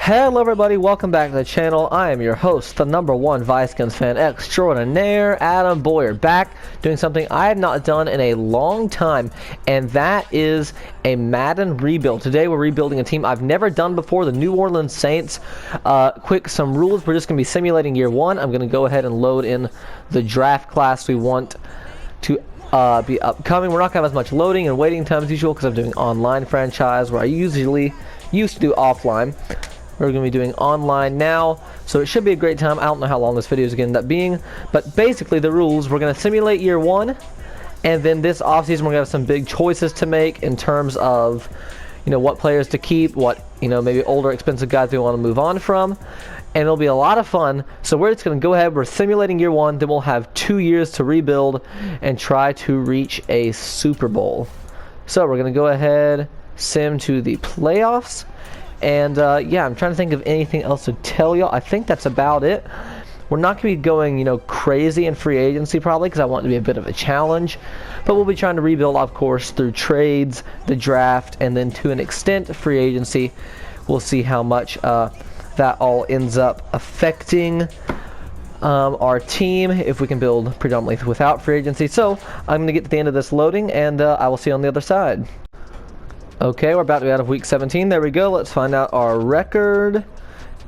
Hello everybody, welcome back to the channel. I am your host, the #1 Vikings fan extraordinaire, Adam Boyer, back doing something I have not done in a long time, and that is a Madden rebuild. Today we're rebuilding a team I've never done before, the New Orleans Saints. Some rules. We're just going to be simulating year one. I'm going to go ahead and load in the draft class we want to be upcoming. We're not going to have as much loading and waiting time as usual because I'm doing online franchise where I usually used to do offline. We're going to be doing online now, so it should be a great time. I don't know how long this video is going to end up being, but basically the rules, we're going to simulate year one, and then this offseason we're going to have some big choices to make in terms of, you know, what players to keep, what, you know, maybe older expensive guys we want to move on from, and it'll be a lot of fun. So we're just going to go ahead, we're simulating year one, then we'll have 2 years to rebuild and try to reach a Super Bowl. So we're going to go ahead, sim to the playoffs. And yeah, I'm trying to think of anything else to tell y'all. I think that's about it. We're not going to be going, you know, crazy in free agency probably because I want it to be a bit of a challenge. But we'll be trying to rebuild, of course, through trades, the draft, and then to an extent free agency. We'll see how much that all ends up affecting our team if we can build predominantly without free agency. So I'm going to get to the end of this loading, and I will see you on the other side. Okay, we're about to be out of week 17. There we go. Let's find out our record.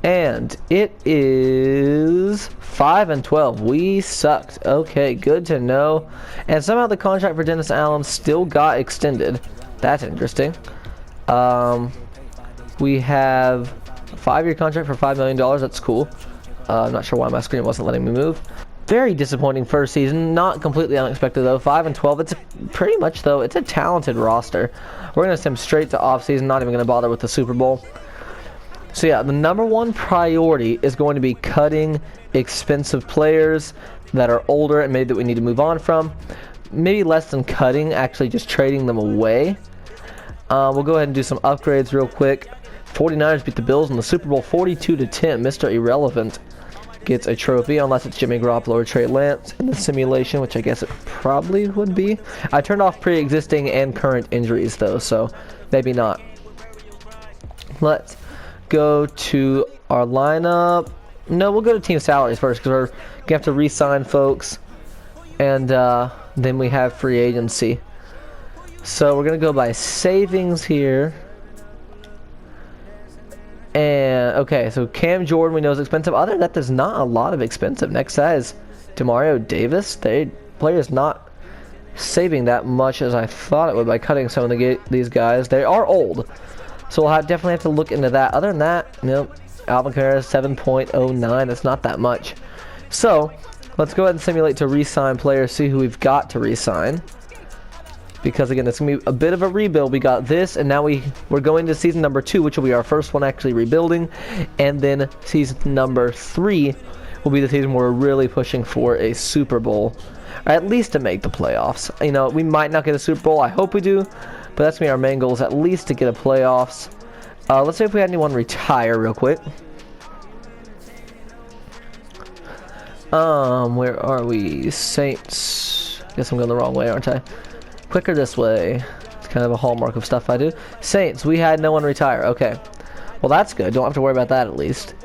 And it is 5-12. We sucked. Okay, good to know. And somehow the contract for Dennis Allen still got extended. That's interesting. We have a 5-year contract for $5 million. That's cool. I'm not sure why my screen wasn't letting me move. Very disappointing first season. Not completely unexpected though. 5-12. It's pretty much though. It's a talented roster. We're gonna sim straight to off season. Not even gonna bother with the Super Bowl. So yeah, the #1 priority is going to be cutting expensive players that are older and maybe that we need to move on from. Maybe less than cutting, actually just trading them away. We'll go ahead and do some upgrades real quick. 49ers beat the Bills in the Super Bowl 42-10. Mr. Irrelevant gets a trophy, unless it's Jimmy Garoppolo or Trey Lance in the simulation, which I guess it probably would be. I turned off pre-existing and current injuries though, so maybe not. Let's go to our lineup. No, we'll go to team salaries first because we're gonna have to re-sign folks, and then we have free agency. So we're gonna go by savings here. And okay, so Cam Jordan we know is expensive. Other than that, there's not a lot of expensive. Next guy is Demario Davis. Player's not saving that much as I thought it would by cutting some of these guys. They are old, so we'll definitely have to look into that. Other than that, you know, Alvin Kamara 7.09. That's not that much. So let's go ahead and simulate to re-sign players. See who we've got to re-sign. Because again, it's going to be a bit of a rebuild. We got this, and now we're going to season number 2, which will be our first one actually rebuilding. And then season number 3 will be the season where we're really pushing for a Super Bowl. Or at least to make the playoffs. You know, we might not get a Super Bowl. I hope we do. But that's going to be our main goal, is at least to get a playoffs. Let's see if we had anyone retire real quick. Where are we? Saints. Guess I'm going the wrong way, aren't I? Quicker this way. It's kind of a hallmark of stuff I do. Saints, we had no one retire. Okay. Well, that's good. Don't have to worry about that at least.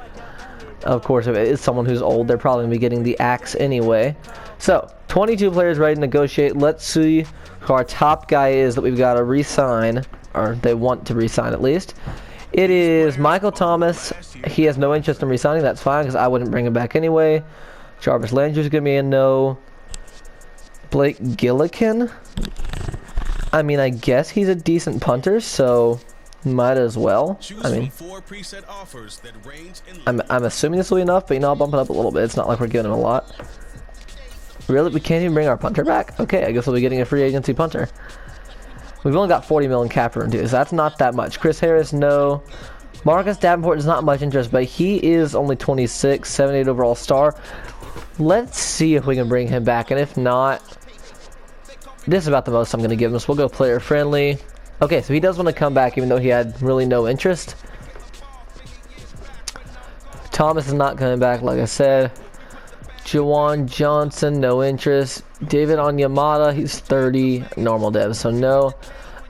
Of course, if it is someone who's old, they're probably going to be getting the axe anyway. So, 22 players ready to negotiate. Let's see who our top guy is that we've got to re-sign. Or they want to re-sign at least. It is Michael Thomas. He has no interest in re-signing. That's fine because I wouldn't bring him back anyway. Jarvis Landry's going to be a no. Blake Gillikin. I mean, I guess he's a decent punter, so might as well. I mean, I'm assuming this will be enough, but you know, I'll bump it up a little bit. It's not like we're giving him a lot. Really? We can't even bring our punter back? Okay, I guess we'll be getting a free agency punter. We've only got 40 million cap room, too, so that's not that much. Chris Harris, no. Marcus Davenport is not much interest, but he is only 26, 78 overall star. Let's see if we can bring him back, and if not, this is about the most I'm going to give him, so we'll go player friendly. Okay, so he does want to come back even though he had really no interest. Thomas is not coming back, like I said. Jawan Johnson, no interest. David Onyemata, he's 30, normal dev, so no.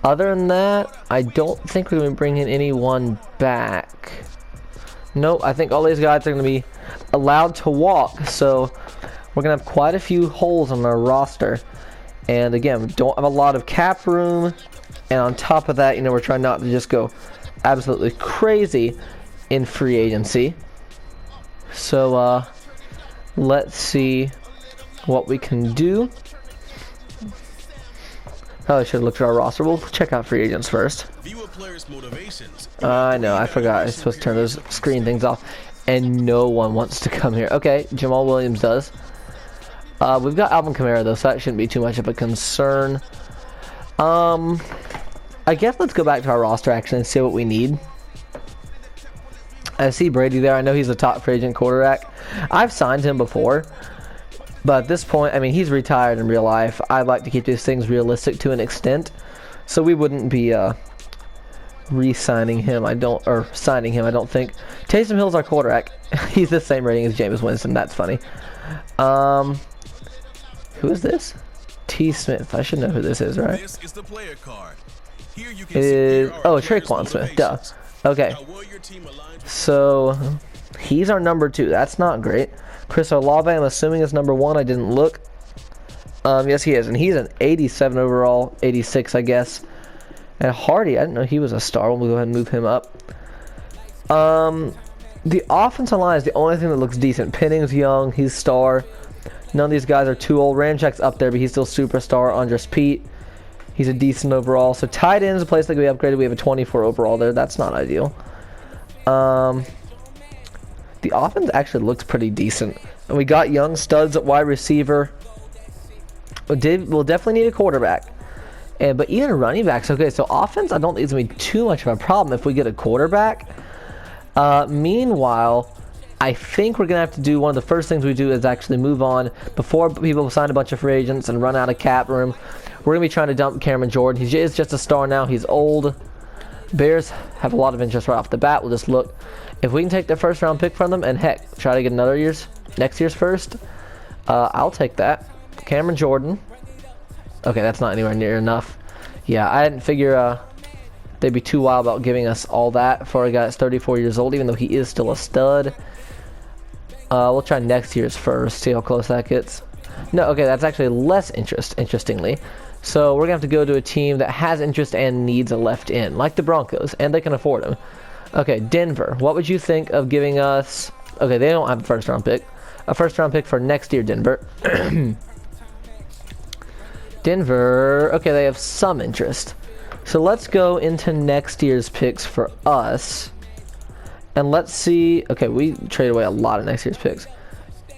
Other than that, I don't think we're going to be bringing anyone back. Nope, I think all these guys are going to be allowed to walk, so we're going to have quite a few holes on our roster. And again, we don't have a lot of cap room, and on top of that, you know, we're trying not to just go absolutely crazy in free agency. So, let's see what we can do. Probably should have looked at our roster. We'll check out free agents first. I know, I forgot. I'm supposed to turn those screen things off. And no one wants to come here. Okay, Jamal Williams does. We've got Alvin Kamara, though, so that shouldn't be too much of a concern. I guess let's go back to our roster, actually, and see what we need. I see Brady there. I know he's a top free agent quarterback. I've signed him before. But at this point, I mean, he's retired in real life. I'd like to keep these things realistic to an extent. So we wouldn't be re-signing him, signing him, I don't think. Taysom Hill's our quarterback. He's the same rating as Jameis Winston. That's funny. Who is this? T. Smith. I should know who this is, right? This is the player card. Here you can Traquan Smith. Duh. Okay. So he's our number 2. That's not great. Chris Olave, I'm assuming is number 1. I didn't look. Yes, he is, and he's an 87 overall, 86, I guess. And Hardy, I didn't know he was a star. We'll go ahead and move him up. The offensive line is the only thing that looks decent. Penning's young, he's star. None of these guys are too old. Ramchek's up there, but he's still superstar. Andres Pete, he's a decent overall. So tight end's a place that we upgraded. We have a 24 overall there. That's not ideal. The offense actually looks pretty decent. And we got young studs at wide receiver. We'll definitely need a quarterback. But even running backs, okay, so offense, I don't think it's going to be too much of a problem if we get a quarterback. Meanwhile, I think we're going to have to do one of the first things we do is actually move on before people sign a bunch of free agents and run out of cap room. We're going to be trying to dump Cameron Jordan. He is just a star now. He's old. Bears have a lot of interest right off the bat. We'll just look. If we can take the first round pick from them and heck, try to get next year's first, I'll take that. Cameron Jordan. Okay, that's not anywhere near enough. Yeah, I didn't figure they'd be too wild about giving us all that for a guy that's 34 years old, even though he is still a stud. We'll try next year's first, see how close that gets. No, okay, that's actually less interestingly. So we're going to have to go to a team that has interest and needs a left in, like the Broncos, and they can afford him. Okay, Denver. What would you think of giving us... Okay, they don't have a first-round pick. A first-round pick for next year, Denver. Denver... Okay, they have some interest. So let's go into next year's picks for us. And let's see... Okay, we trade away a lot of next year's picks.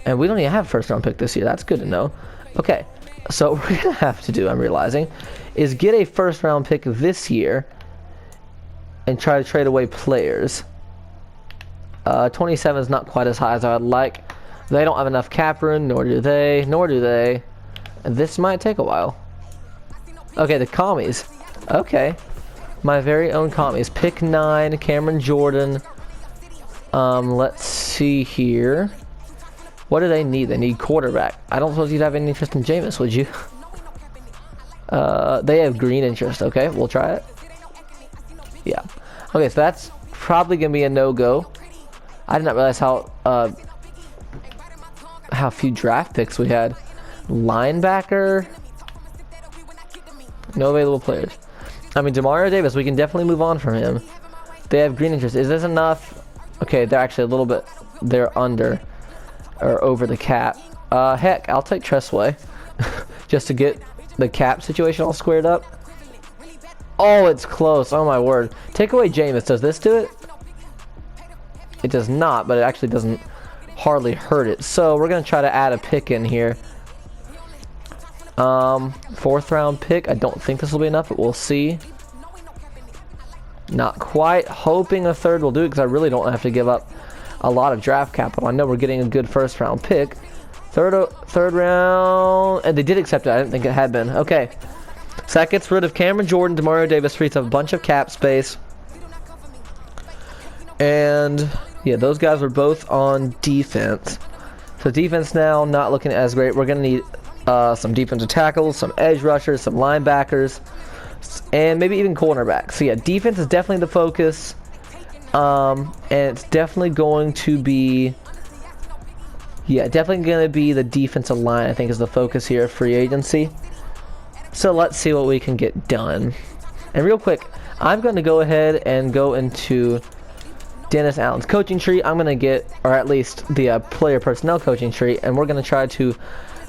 And we don't even have a first-round pick this year. That's good to know. Okay, so what we're going to have to do, I'm realizing, is get a first-round pick this year and try to trade away players. 27 is not quite as high as I would like. They don't have enough cap room, nor do they. And this might take a while. Okay, the commies. Okay. My very own commies. Pick 9, Cameron Jordan. Let's see here. What do they need? They need quarterback. I don't suppose you'd have any interest in Jameis, would you? They have green interest. Okay, we'll try it. Yeah. Okay, so that's probably going to be a no-go. I did not realize how few draft picks we had. Linebacker. No available players. I mean, Demario Davis, we can definitely move on from him. They have green interest. Is this enough? Okay, they're actually a little bit... They're under or over the cap. Heck, I'll take Tressway. Just to get the cap situation all squared up. Oh, it's close. Oh, my word. Take away Jameis. Does this do it? It does not, but it actually doesn't hardly hurt it. So we're going to try to add a pick in here. 4th round pick. I don't think this will be enough, but we'll see. Not quite. Hoping a 3rd will do it because I really don't have to give up a lot of draft capital. I know we're getting a good 1st round pick. Third round. And they did accept it. I didn't think it had been. Okay. So that gets rid of Cameron Jordan. Demario Davis frees up a bunch of cap space. And yeah, those guys are both on defense. So defense now not looking as great. We're going to need some defensive tackles, some edge rushers, some linebackers, and maybe even cornerbacks. So yeah, defense is definitely the focus. And it's definitely going to be, yeah, definitely going to be the defensive line, I think, is the focus here of free agency. So let's see what we can get done. And real quick, I'm going to go ahead and go into Dennis Allen's coaching tree. I'm going to get, or at least the player personnel coaching tree, and we're going to try to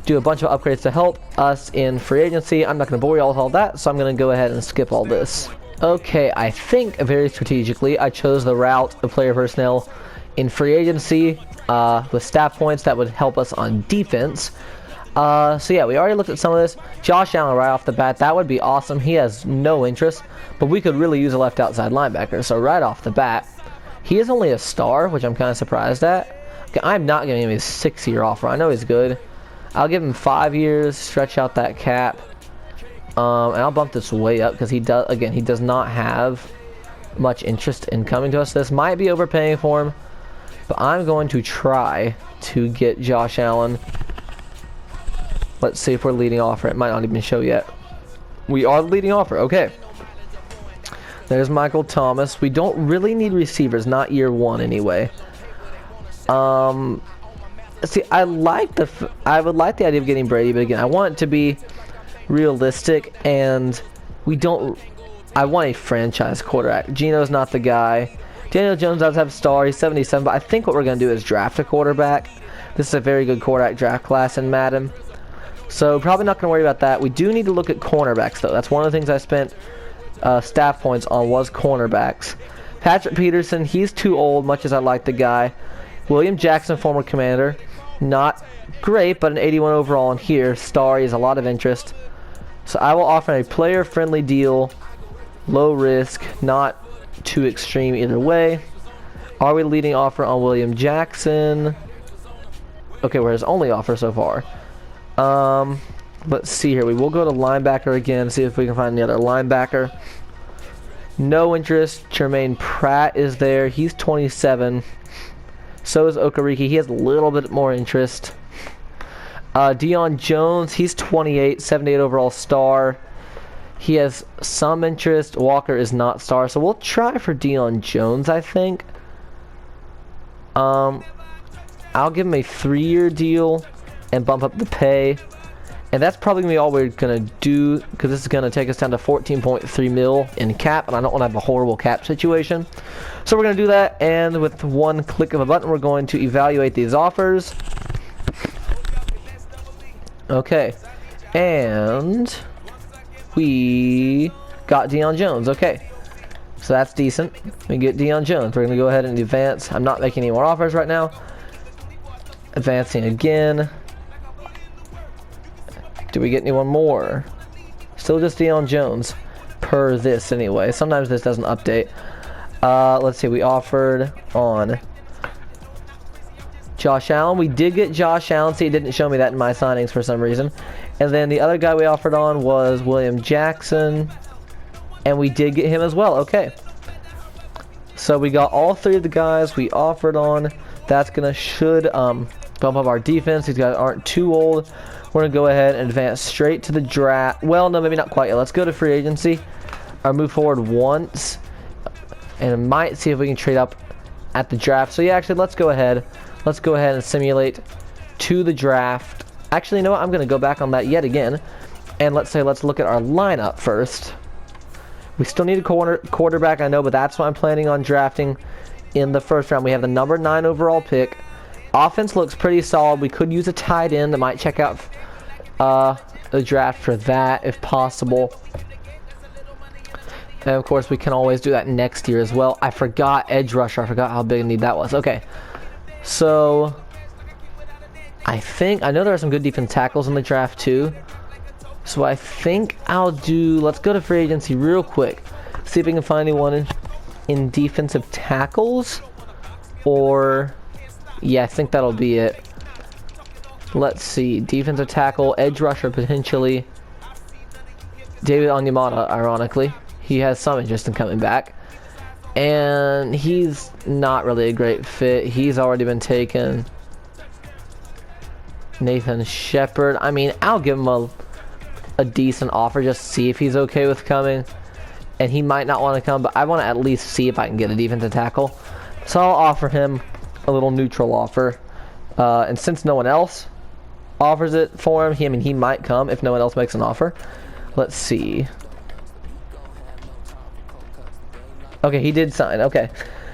do a bunch of upgrades to help us in free agency. I'm not going to bore you all with all that, so I'm going to go ahead and skip all this. Okay, I think very strategically I chose the route of player personnel in free agency with staff points that would help us on defense. So yeah, we already looked at some of this. Josh Allen right off the bat, that would be awesome. He has no interest, but we could really use a left outside linebacker. So right off the bat, he is only a star, which I'm kind of surprised at. Okay, I'm not giving him a 6-year offer. I know he's good. I'll give him 5 years, stretch out that cap. And I'll bump this way up because he does not have much interest in coming to us. This might be overpaying for him, but I'm going to try to get Josh Allen. Let's see if we're leading offer. It might not even show yet. We are the leading offer. Okay. There's Michael Thomas. We don't really need receivers, not year one anyway. See, I would like the idea of getting Brady, but again, I want it to be realistic, and I want a franchise quarterback. Geno's not the guy. Daniel Jones does have a star. He's 77, but I think what we're going to do is draft a quarterback. This is a very good quarterback draft class in Madden. So probably not going to worry about that. We do need to look at cornerbacks, though. That's one of the things I spent staff points on was cornerbacks. Patrick Peterson, he's too old, much as I like the guy. William Jackson, former commander. Not great, but an 81 overall in here. Star, he has a lot of interest. So I will offer a player-friendly deal, low risk, not too extreme either way. Are we leading offer on William Jackson? Okay, we're his only offer so far. Let's see here. We will go to linebacker again, see if we can find the other linebacker. No interest. Jermaine Pratt is there. He's 27. So is Okereke. He has a little bit more interest. Deion Jones, he's 28, 78 overall star. He has some interest. Walker is not star, so we'll try for Deion Jones, I think. I'll give him a 3-year deal and bump up the pay. And that's probably going to be all we're going to do, because this is going to take us down to 14.3 mil in cap, and I don't want to have a horrible cap situation. So we're going to do that, and with one click of a button, we're going to evaluate these offers. Okay, and we got Deion Jones. Okay, so that's decent. We get Deion Jones. We're going to go ahead and advance. I'm not making any more offers right now. Advancing again. Do we get anyone more? Still just Deion Jones per this anyway. Sometimes this doesn't update. Let's see, we offered on Josh Allen. We did get Josh Allen. See, it didn't show me that in my signings for some reason. And then the other guy we offered on was William Jackson. And we did get him as well. Okay. So we got all three of the guys we offered on. That's should bump up our defense. These guys aren't too old. We're going to go ahead and advance straight to the draft. Well, no, maybe not quite yet. Let's go to free agency. Or move forward once. And might see if we can trade up at the draft. So yeah, actually, let's go ahead. Let's go ahead and simulate to the draft. Actually, you know what? I'm going to go back on that yet again. And let's look at our lineup first. We still need a quarterback, I know, but that's what I'm planning on drafting in the first round. We have the number 9 overall pick. Offense looks pretty solid. We could use a tight end. I might check out the draft for that if possible. And of course, we can always do that next year as well. I forgot edge rusher. I forgot how big a need that was. Okay, so I know there are some good defensive tackles in the draft too. So I think let's go to free agency real quick. See if we can find anyone in defensive tackles. Or, yeah, I think that'll be it. Let's see. Defensive tackle, edge rusher potentially. David Onyemata, ironically. He has some interest in coming back. And he's not really a great fit. He's already been taken. Nathan Shepard. I mean, I'll give him a decent offer. Just see if he's okay with coming. and he might not want to come, but I want to at least see if I can get a defensive tackle. So I'll offer him a little neutral offer. And since no one else offers it for him, he might come if no one else makes an offer. Let's see. Okay, he did sign. Okay.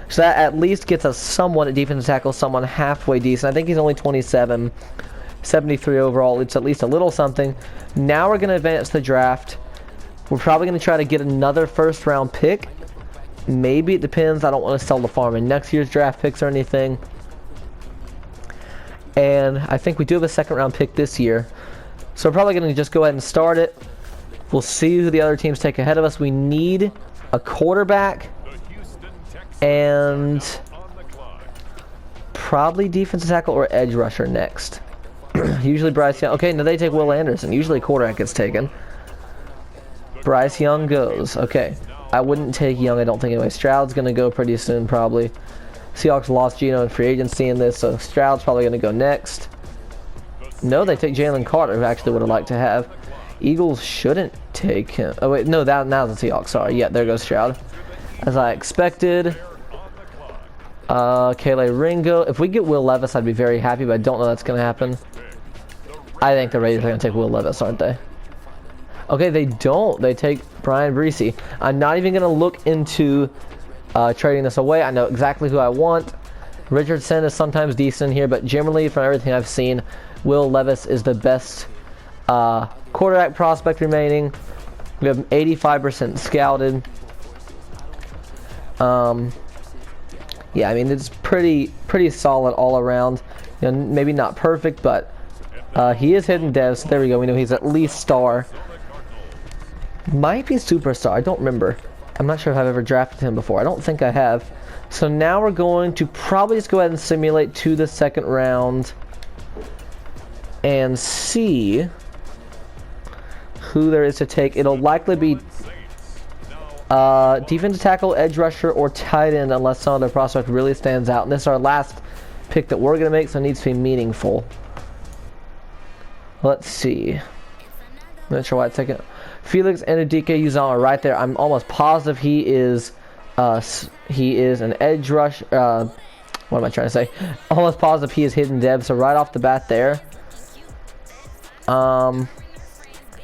So that at least gets us someone at defensive tackle, someone halfway decent. I think he's only 27, 73 overall. It's at least a little something. Now we're going to advance the draft. We're probably going to try to get another first round pick. Maybe, it depends. I don't want to sell the farm in next year's draft picks or anything. And I think we do have a second round pick this year. So we're probably going to just go ahead and start it. We'll see who the other teams take ahead of us. We need a quarterback and probably defensive tackle or edge rusher next. Usually Bryce Young. Okay, now they take Will Anderson. Usually quarterback gets taken. Bryce Young goes. Okay. I wouldn't take Young, I don't think anyway. Stroud's going to go pretty soon probably. Seahawks lost Geno in free agency in this, so Stroud's probably going to go next. No, they take Jalen Carter, who I actually would have liked to have. Eagles shouldn't take him. Oh, wait, no, now the Seahawks. Sorry, yeah, there goes Stroud. As I expected. Kayla Ringo. If we get Will Levis, I'd be very happy, but I don't know that's going to happen. I think the Raiders are going to take Will Levis, aren't they? Okay, they don't. They take Brian Breesy. I'm not even going to look into trading this away. I know exactly who I want. Richardson is sometimes decent here, but generally, from everything I've seen, Will Levis is the best quarterback prospect remaining. We have 85% scouted. Yeah, I mean, it's pretty solid all around. You know, maybe not perfect, but he is hidden dev, so there we go. We know he's at least star. Might be superstar. I don't remember. I'm not sure if I've ever drafted him before. I don't think I have. So now we're going to probably just go ahead and simulate to the second round and see who there is to take. It'll likely be defensive tackle, edge rusher, or tight end unless some other prospect really stands out. And this is our last pick that we're going to make, so it needs to be meaningful. Let's see. I'm not sure why it's taking. Felix Ndike Uzama right there. I'm almost positive he is an edge rush. What am I trying to say? Almost positive he is hidden dev. So right off the bat there.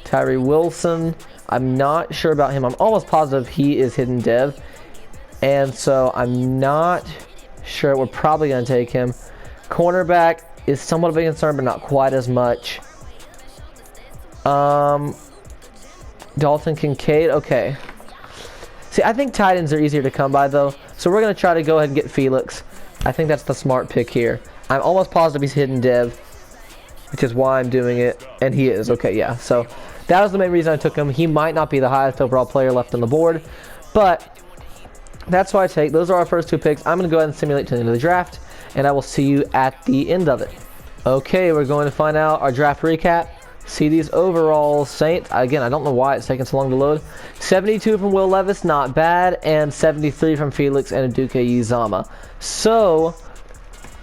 Tyree Wilson. I'm not sure about him. I'm almost positive he is hidden dev. And so I'm not sure. We're probably going to take him. Cornerback is somewhat of a concern, but not quite as much. Dalton Kincaid. Okay. See, I think tight ends are easier to come by, though. So we're going to try to go ahead and get Felix. I think that's the smart pick here. I'm almost positive he's hidden dev, which is why I'm doing it. And he is. Okay, yeah. So that was the main reason I took him. He might not be the highest overall player left on the board, but that's why I take. Those are our first two picks. I'm going to go ahead and simulate to the end of the draft, and I will see you at the end of it. Okay, we're going to find out our draft recap. See these overall Saints. Again, I don't know why it's taking so long to load. 72 from Will Levis, not bad, and 73 from Felix and Ndike Uzama. So,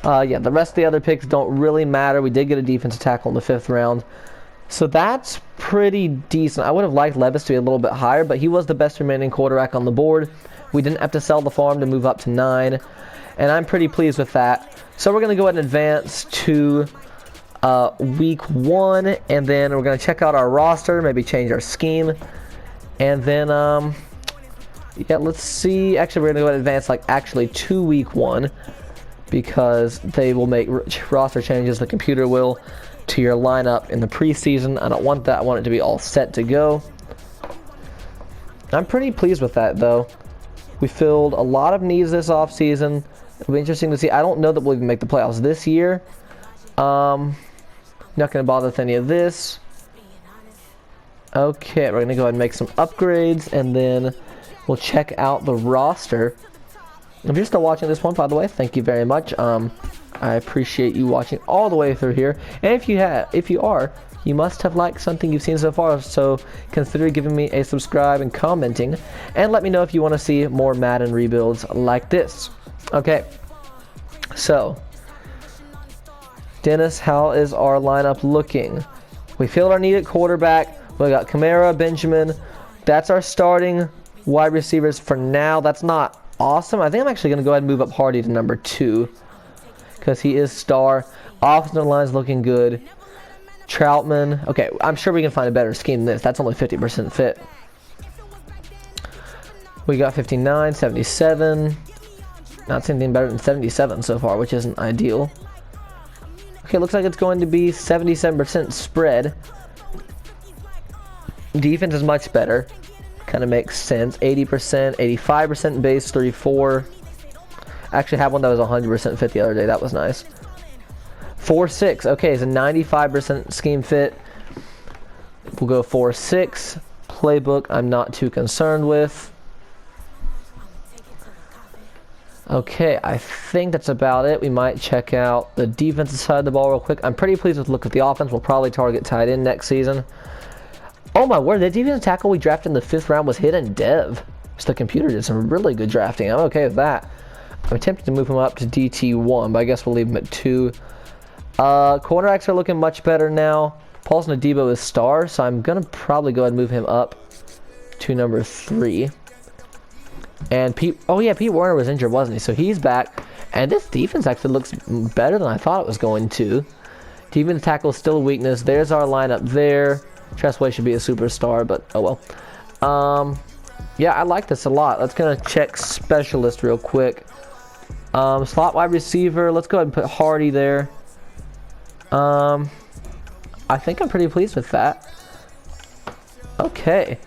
yeah, the rest of the other picks don't really matter. We did get a defensive tackle in the 5th round. So that's pretty decent. I would have liked Levis to be a little bit higher, but he was the best remaining quarterback on the board. We didn't have to sell the farm to move up to 9, and I'm pretty pleased with that. So we're going to go ahead and advance to week 1, and then we're going to check out our roster, maybe change our scheme, and then yeah, let's see. Actually, we're going to go ahead and advance actually to week 1, because they will make roster changes, the computer will, to your lineup in the preseason. I don't want that. I want it to be all set to go. I'm pretty pleased with that, though. We filled a lot of needs this offseason. It'll be interesting to see. I don't know that we'll even make the playoffs this year. Not going to bother with any of this. Okay, we're going to go ahead and make some upgrades, and then we'll check out the roster. If you're still watching this one, by the way, thank you very much. I appreciate you watching all the way through here. And if you are, you must have liked something you've seen so far. So consider giving me a subscribe and commenting, and let me know if you want to see more Madden rebuilds like this. Okay, so Dennis, how is our lineup looking? We filled our need at quarterback. We got Kamara, Benjamin. That's our starting Wide receivers for now, that's not awesome. I think I'm actually going to go ahead and move up Hardy to number 2 because he is star. Offensive line's looking good. Troutman. Okay, I'm sure we can find a better scheme than this. That's only 50% fit. We got 59, 77. Not seeing anything better than 77 so far, which isn't ideal. Okay, looks like it's going to be 77% spread. Defense is much better. Kind of makes sense. 80%, 85% base, 34. Actually had one that was 100% fit the other day. That was nice. 4-6. Okay, it's a 95% scheme fit. We'll go 4-6. Playbook, I'm not too concerned with. Okay, I think that's about it. We might check out the defensive side of the ball real quick. I'm pretty pleased with the look at the offense. We'll probably target tight end next season. Oh my word, the defensive tackle we drafted in the 5th round was hidden dev. So the computer did some really good drafting. I'm okay with that. I'm tempted to move him up to DT1, but I guess we'll leave him at 2. Cornerbacks are looking much better now. Paulson Adebo is star, so I'm going to probably go ahead and move him up to number 3. And Pete Warner was injured, wasn't he? So he's back. And this defense actually looks better than I thought it was going to. Defense tackle is still a weakness. There's our lineup there. Tressway should be a superstar, but oh well. Yeah, I like this a lot. Let's kind of check specialist real quick. Slot wide receiver. Let's go ahead and put Hardy there. I think I'm pretty pleased with that. Okay.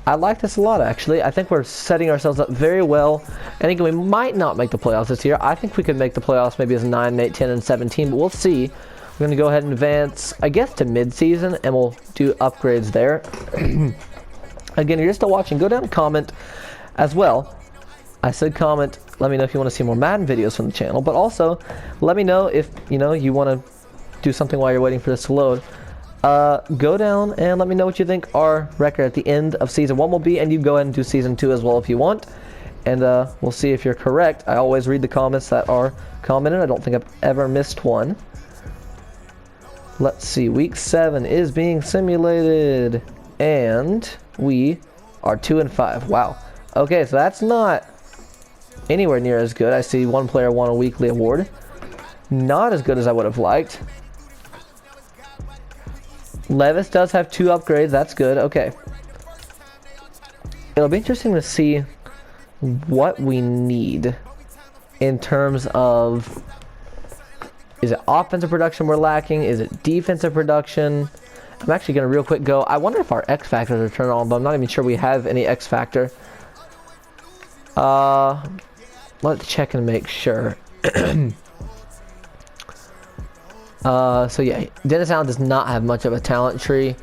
I like this a lot, actually. I think we're setting ourselves up very well. And again, we might not make the playoffs this year. I think we could make the playoffs maybe as 9, 8, 10, and 17, but we'll see. We're going to go ahead and advance, I guess, to mid-season, and we'll do upgrades there. Again, you're still watching. Go down and comment as well. I said comment. Let me know if you want to see more Madden videos from the channel, but also let me know if, you want to do something while you're waiting for this to load. Go down and let me know what you think our record at the end of Season 1 will be, and you go ahead and do Season 2 as well if you want. And we'll see if you're correct. I always read the comments that are commented. I don't think I've ever missed one. Let's see. Week 7 is being simulated, and we are 2-5. Wow. Okay, so that's not anywhere near as good. I see one player won a weekly award. Not as good as I would have liked. Levis does have 2 upgrades. That's good. Okay. It'll be interesting to see what we need in terms of, is it offensive production we're lacking? Is it defensive production? I'm actually going to real quick go. I wonder if our X factors are turned on, but I'm not even sure we have any X factor. Let's check and make sure. So yeah, Dennis Allen does not have much of a talent tree.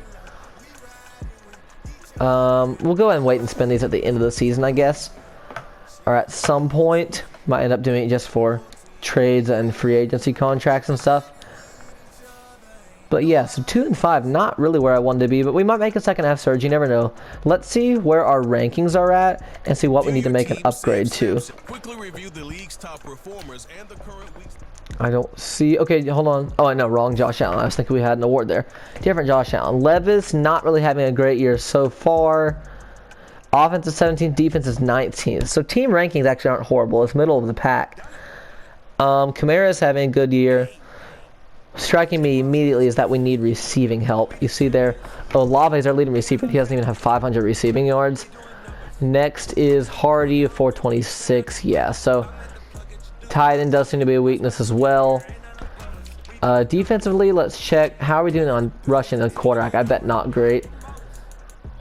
We'll go ahead and wait and spend these at the end of the season, I guess. Or at some point. Might end up doing it just for trades and free agency contracts and stuff. But yeah, so 2-5, not really where I wanted to be, but we might make a second half surge, you never know. Let's see where our rankings are at and see what we need to make an upgrade to. I don't see. Okay, hold on. Oh, I know, wrong Josh Allen. I was thinking we had an award there. Different Josh Allen. Levis, not really having a great year so far. Offense is 17th, defense is 19th. So team rankings actually aren't horrible. It's middle of the pack. Kamara is having a good year. Striking me immediately is that we need receiving help. You see there, Olave is our leading receiver. He doesn't even have 500 receiving yards. Next is Hardy, 426. Yeah, so tight end does seem to be a weakness as well. Defensively, let's check. How are we doing on rushing and quarterback? I bet not great.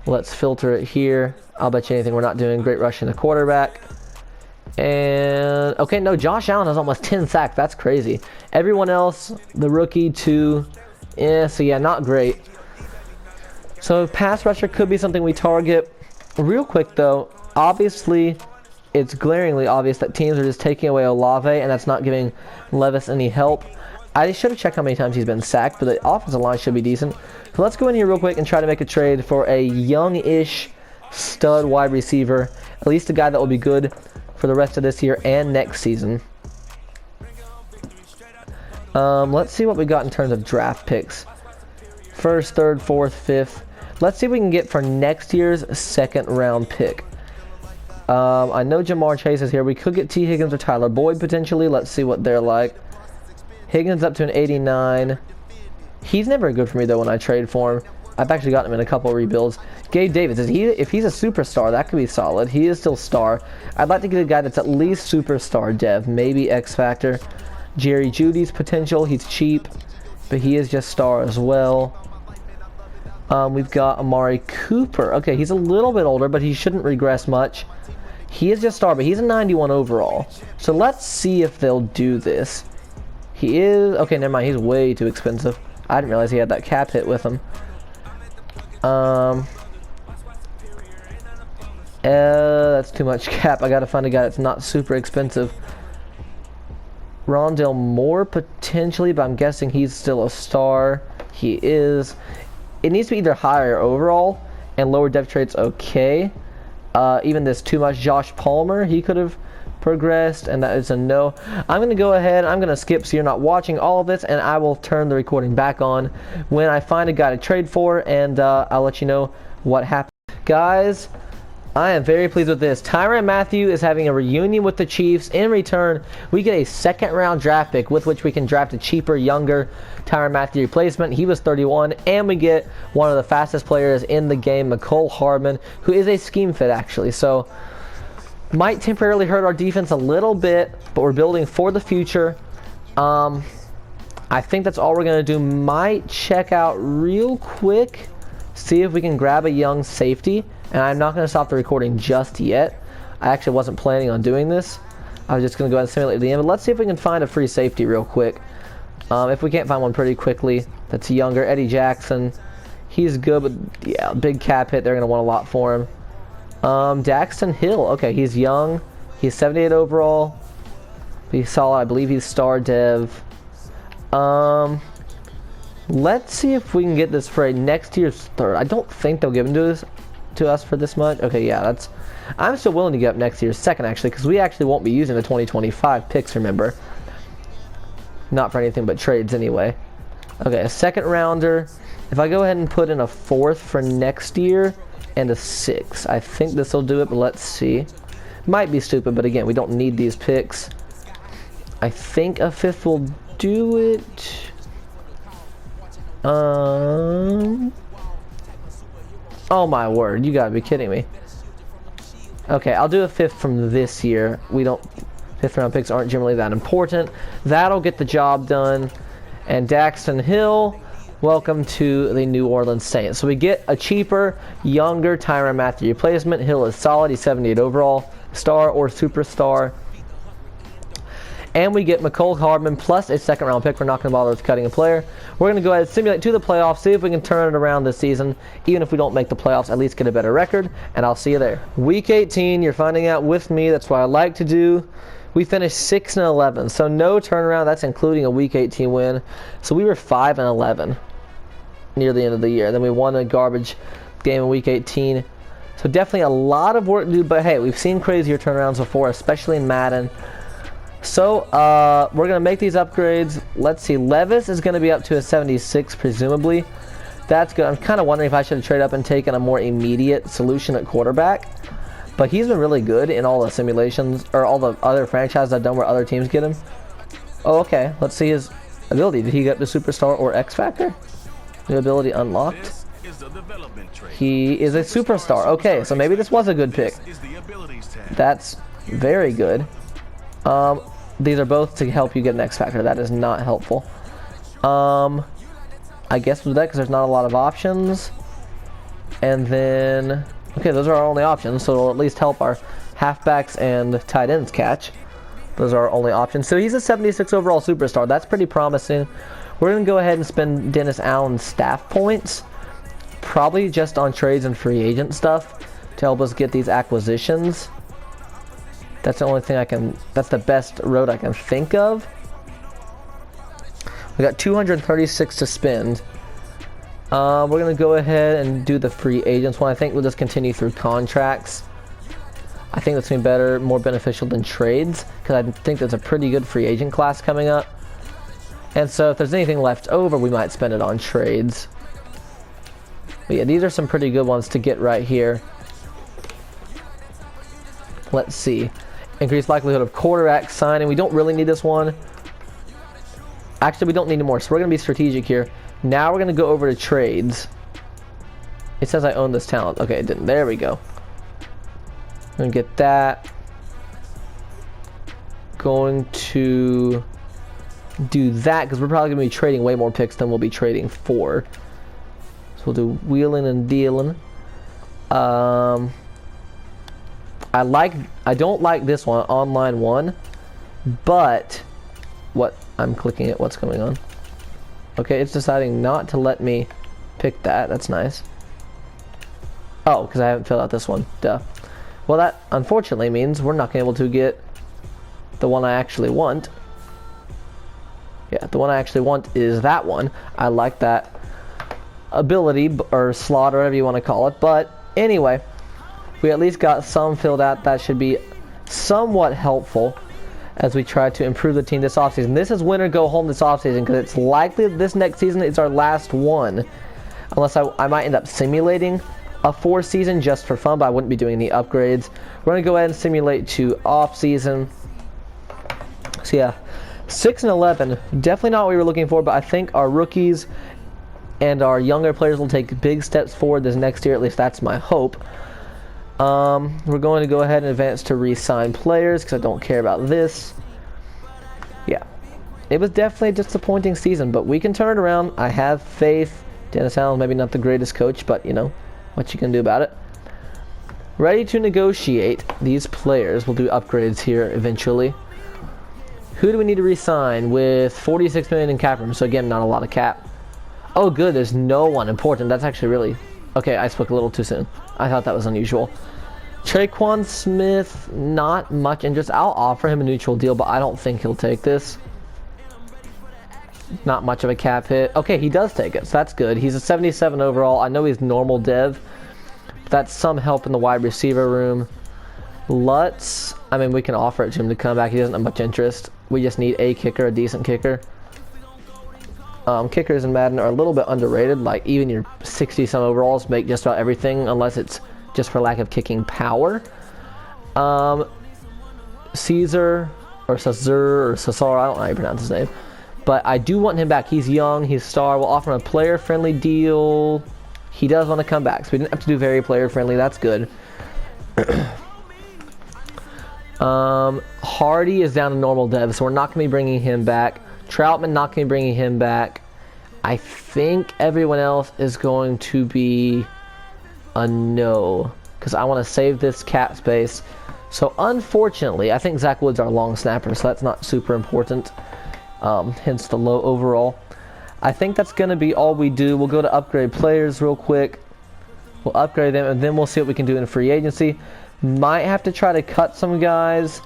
Let's filter it here. I'll bet you anything we're not doing great rushing the quarterback. And okay, no, Josh Allen has almost 10 sacks. That's crazy. Everyone else, the rookie, 2. Yeah, so yeah, not great. So pass rusher could be something we target. Real quick though, obviously it's glaringly obvious that teams are just taking away Olave, and that's not giving Levis any help. I should have checked how many times he's been sacked, but the offensive line should be decent. So let's go in here real quick and try to make a trade for a young-ish stud wide receiver. At least a guy that will be good for the rest of this year and next season. Let's see what we got in terms of draft picks. 1st, 3rd, 4th, 5th. Let's see what we can get for next year's 2nd round pick. I know Jamar Chase is here. We could get T. Higgins or Tyler Boyd potentially. Let's see what they're like. Higgins up to an 89. He's never good for me though when I trade for him. I've actually gotten him in a couple of rebuilds. Gabe Davis, if he's a superstar, that could be solid. He is still star. I'd like to get a guy that's at least superstar dev, maybe X Factor. Jerry Judy's potential. He's cheap, but he is just star as well. We've got Amari Cooper. Okay, he's a little bit older, but he shouldn't regress much. He is just star, but he's a 91 overall. So let's see if they'll do this. He is... Okay, never mind. He's way too expensive. I didn't realize he had that cap hit with him. That's too much cap. I gotta find a guy that's not super expensive. Rondell Moore potentially, but I'm guessing he's still a star. He is. It needs to be either higher overall and lower depth traits. Okay. Even this too much Josh Palmer, he could have progressed, and that is a no. I'm going to go ahead. I'm going to skip so you're not watching all of this, and I will turn the recording back on when I find a guy to trade for, and I'll let you know what happened. Guys, I am very pleased with this. Tyrann Mathieu is having a reunion with the Chiefs. In return, we get a second-round draft pick with which we can draft a cheaper, younger Tyrann Mathieu replacement. He was 31, and we get one of the fastest players in the game, McCole Hardman, who is a scheme fit, actually. So, might temporarily hurt our defense a little bit, but we're building for the future. I think that's all we're going to do. Might check out real quick, see if we can grab a young safety. And I'm not going to stop the recording just yet. I actually wasn't planning on doing this. I was just going to go ahead and simulate the end. But let's see if we can find a free safety real quick. If we can't find one pretty quickly, that's younger. Eddie Jackson, he's good, but yeah, big cap hit. They're going to want a lot for him. Daxton Hill, okay, he's young. He's 78 overall. He's solid. I believe he's star dev. Let's see if we can get this for a next year's third. I don't think they'll give him to us for this much. Okay, yeah, that's... I'm still willing to get up next year's second, actually, because we actually won't be using the 2025 picks, remember. Not for anything but trades, anyway. Okay, a second rounder. If I go ahead and put in a fourth for next year and a sixth, I think this will do it, but let's see. Might be stupid, but again, we don't need these picks. I think a fifth will do it. Oh my word, you gotta be kidding me. Okay, I'll do a fifth from this year. Fifth round picks aren't generally that important. That'll get the job done. And Daxton Hill, welcome to the New Orleans Saints. So we get a cheaper, younger Tyrann Mathieu replacement. Hill is solid. He's 78 overall, star or superstar. And we get McCole Hardman plus a second round pick. We're not going to bother with cutting a player. We're going to go ahead and simulate to the playoffs, see if we can turn it around this season. Even if we don't make the playoffs, at least get a better record. And I'll see you there. Week 18, you're finding out with me. That's what I like to do. We finished 6-11, so no turnaround. That's including a Week 18 win. So we were 5-11 near the end of the year. Then we won a garbage game in Week 18. So definitely a lot of work to do. But hey, we've seen crazier turnarounds before, especially in Madden. So, we're going to make these upgrades. Let's see. Levis is going to be up to a 76, presumably. That's good. I'm kind of wondering if I should have traded up and taken a more immediate solution at quarterback. But he's been really good in all the simulations, or all the other franchises I've done where other teams get him. Oh, okay. Let's see his ability. Did he get the Superstar or X Factor? New ability unlocked. He is a Superstar. Okay, so maybe this was a good pick. That's very good. These are both to help you get an X Factor. That is not helpful. I guess we'll do that because there's not a lot of options. And then... Okay, those are our only options, so it'll at least help our halfbacks and tight ends catch. Those are our only options. So he's a 76 overall superstar. That's pretty promising. We're going to go ahead and spend Dennis Allen's staff points. Probably just on trades and free agent stuff to help us get these acquisitions. That's the only thing that's the best road I can think of. We got 236 to spend. We're going to go ahead and do the free agents one. I think we'll just continue through contracts. I think that's going to be better, more beneficial than trades, because I think there's a pretty good free agent class coming up. And so if there's anything left over, we might spend it on trades. But yeah, these are some pretty good ones to get right here. Let's see. Increased likelihood of quarterback signing. We don't really need this one. Actually, we don't need any more, so we're going to be strategic here. Now we're going to go over to trades. It says I own this talent. Okay, it didn't. There we go. Going to get that. Going to do that because we're probably going to be trading way more picks than we'll be trading for. So we'll do wheeling and dealing. I don't like this one, online one, but I'm clicking it. What's going on? Okay, it's deciding not to let me pick that. That's nice. Oh, because I haven't filled out this one. Duh. Well, that unfortunately means we're not going to be able to get the one I actually want. Yeah, the one I actually want is that one. I like that ability, or slot, or whatever you want to call it. But anyway, we at least got some filled out. That should be somewhat helpful as we try to improve the team this offseason. This is win or go home this offseason because it's likely that this next season is our last one. Unless I might end up simulating a 4th season just for fun, but I wouldn't be doing any upgrades. We're going to go ahead and simulate to off-season. So yeah, 6 and 11, definitely not what we were looking for, but I think our rookies and our younger players will take big steps forward this next year. At least that's my hope. We're going to go ahead and advance to re-sign players because I don't care about this. Yeah, it was definitely a disappointing season, but we can turn it around. I have faith. Dennis Allen's maybe not the greatest coach, but you know what you can do about it. Ready to negotiate these players. We'll do upgrades here eventually. Who do we need to re-sign with 46 million in cap room? So again, not a lot of cap. Oh good, there's no one important. That's actually really... Okay, I spoke a little too soon. I thought that was unusual. Traquan Smith, not much interest. I'll offer him a neutral deal, but I don't think he'll take this. Not much of a cap hit. Okay, he does take it, so that's good. He's a 77 overall. I know he's normal dev. But that's some help in the wide receiver room. Lutz, I mean, we can offer it to him to come back. He doesn't have much interest. We just need a kicker, a decent kicker. Kickers in Madden are a little bit underrated. Like, even your 60-some overalls make just about everything, unless it's just for lack of kicking power. Caesar, or Cesar, or Cesar, I don't know how you pronounce his name. But I do want him back. He's young, he's a star. We'll offer him a player-friendly deal. He does want to come back, so we didn't have to do very player-friendly. That's good. Hardy is down to normal dev, so we're not going to be bringing him back. Troutman, not going to be bringing him back. I think everyone else is going to be a no, because I want to save this cap space. So unfortunately, I think Zach Wood's our long snapper, so that's not super important. Hence the low overall. I think that's going to be all we do. We'll go to upgrade players real quick. We'll upgrade them, and then we'll see what we can do in free agency. Might have to try to cut some guys.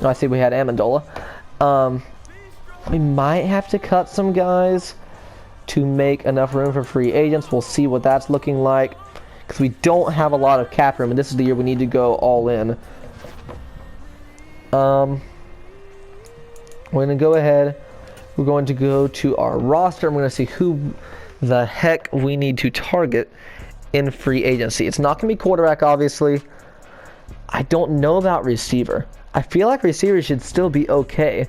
Oh, I see we had Amendola. We might have to cut some guys to make enough room for free agents. We'll see what that's looking like, because we don't have a lot of cap room, and this is the year we need to go all in. We're going to go ahead. We're going to go to our roster. I'm going to see who the heck we need to target in free agency. It's not going to be quarterback, obviously. I don't know about receiver. I feel like receiver should still be okay.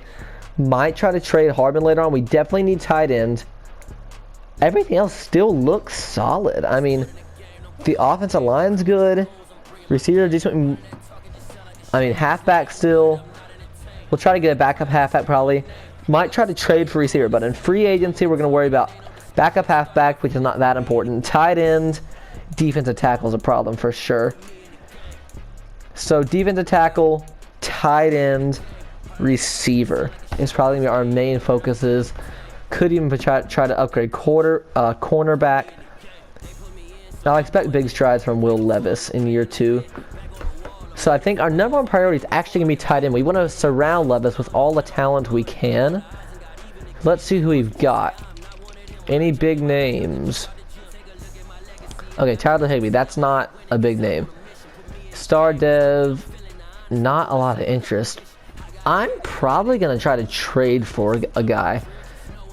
Might try to trade Hardman later on. We definitely need tight end. Everything else still looks solid. I mean, the offensive line's good. Receiver, decent. I mean, halfback still. We'll try to get a backup halfback probably. Might try to trade for receiver, but in free agency, we're going to worry about backup halfback, which is not that important. Tight end, defensive tackle is a problem for sure. So defensive tackle, tight end, receiver is probably going to be our main focuses. Could even try to upgrade cornerback. Now I expect big strides from Will Levis in year 2. So I think our number one priority is actually going to be tight end. We want to surround Levis with all the talent we can. Let's see who we've got. Any big names? Okay, Tyler Higbee. That's not a big name. Star Dev. Not a lot of interest. I'm probably going to try to trade for a guy.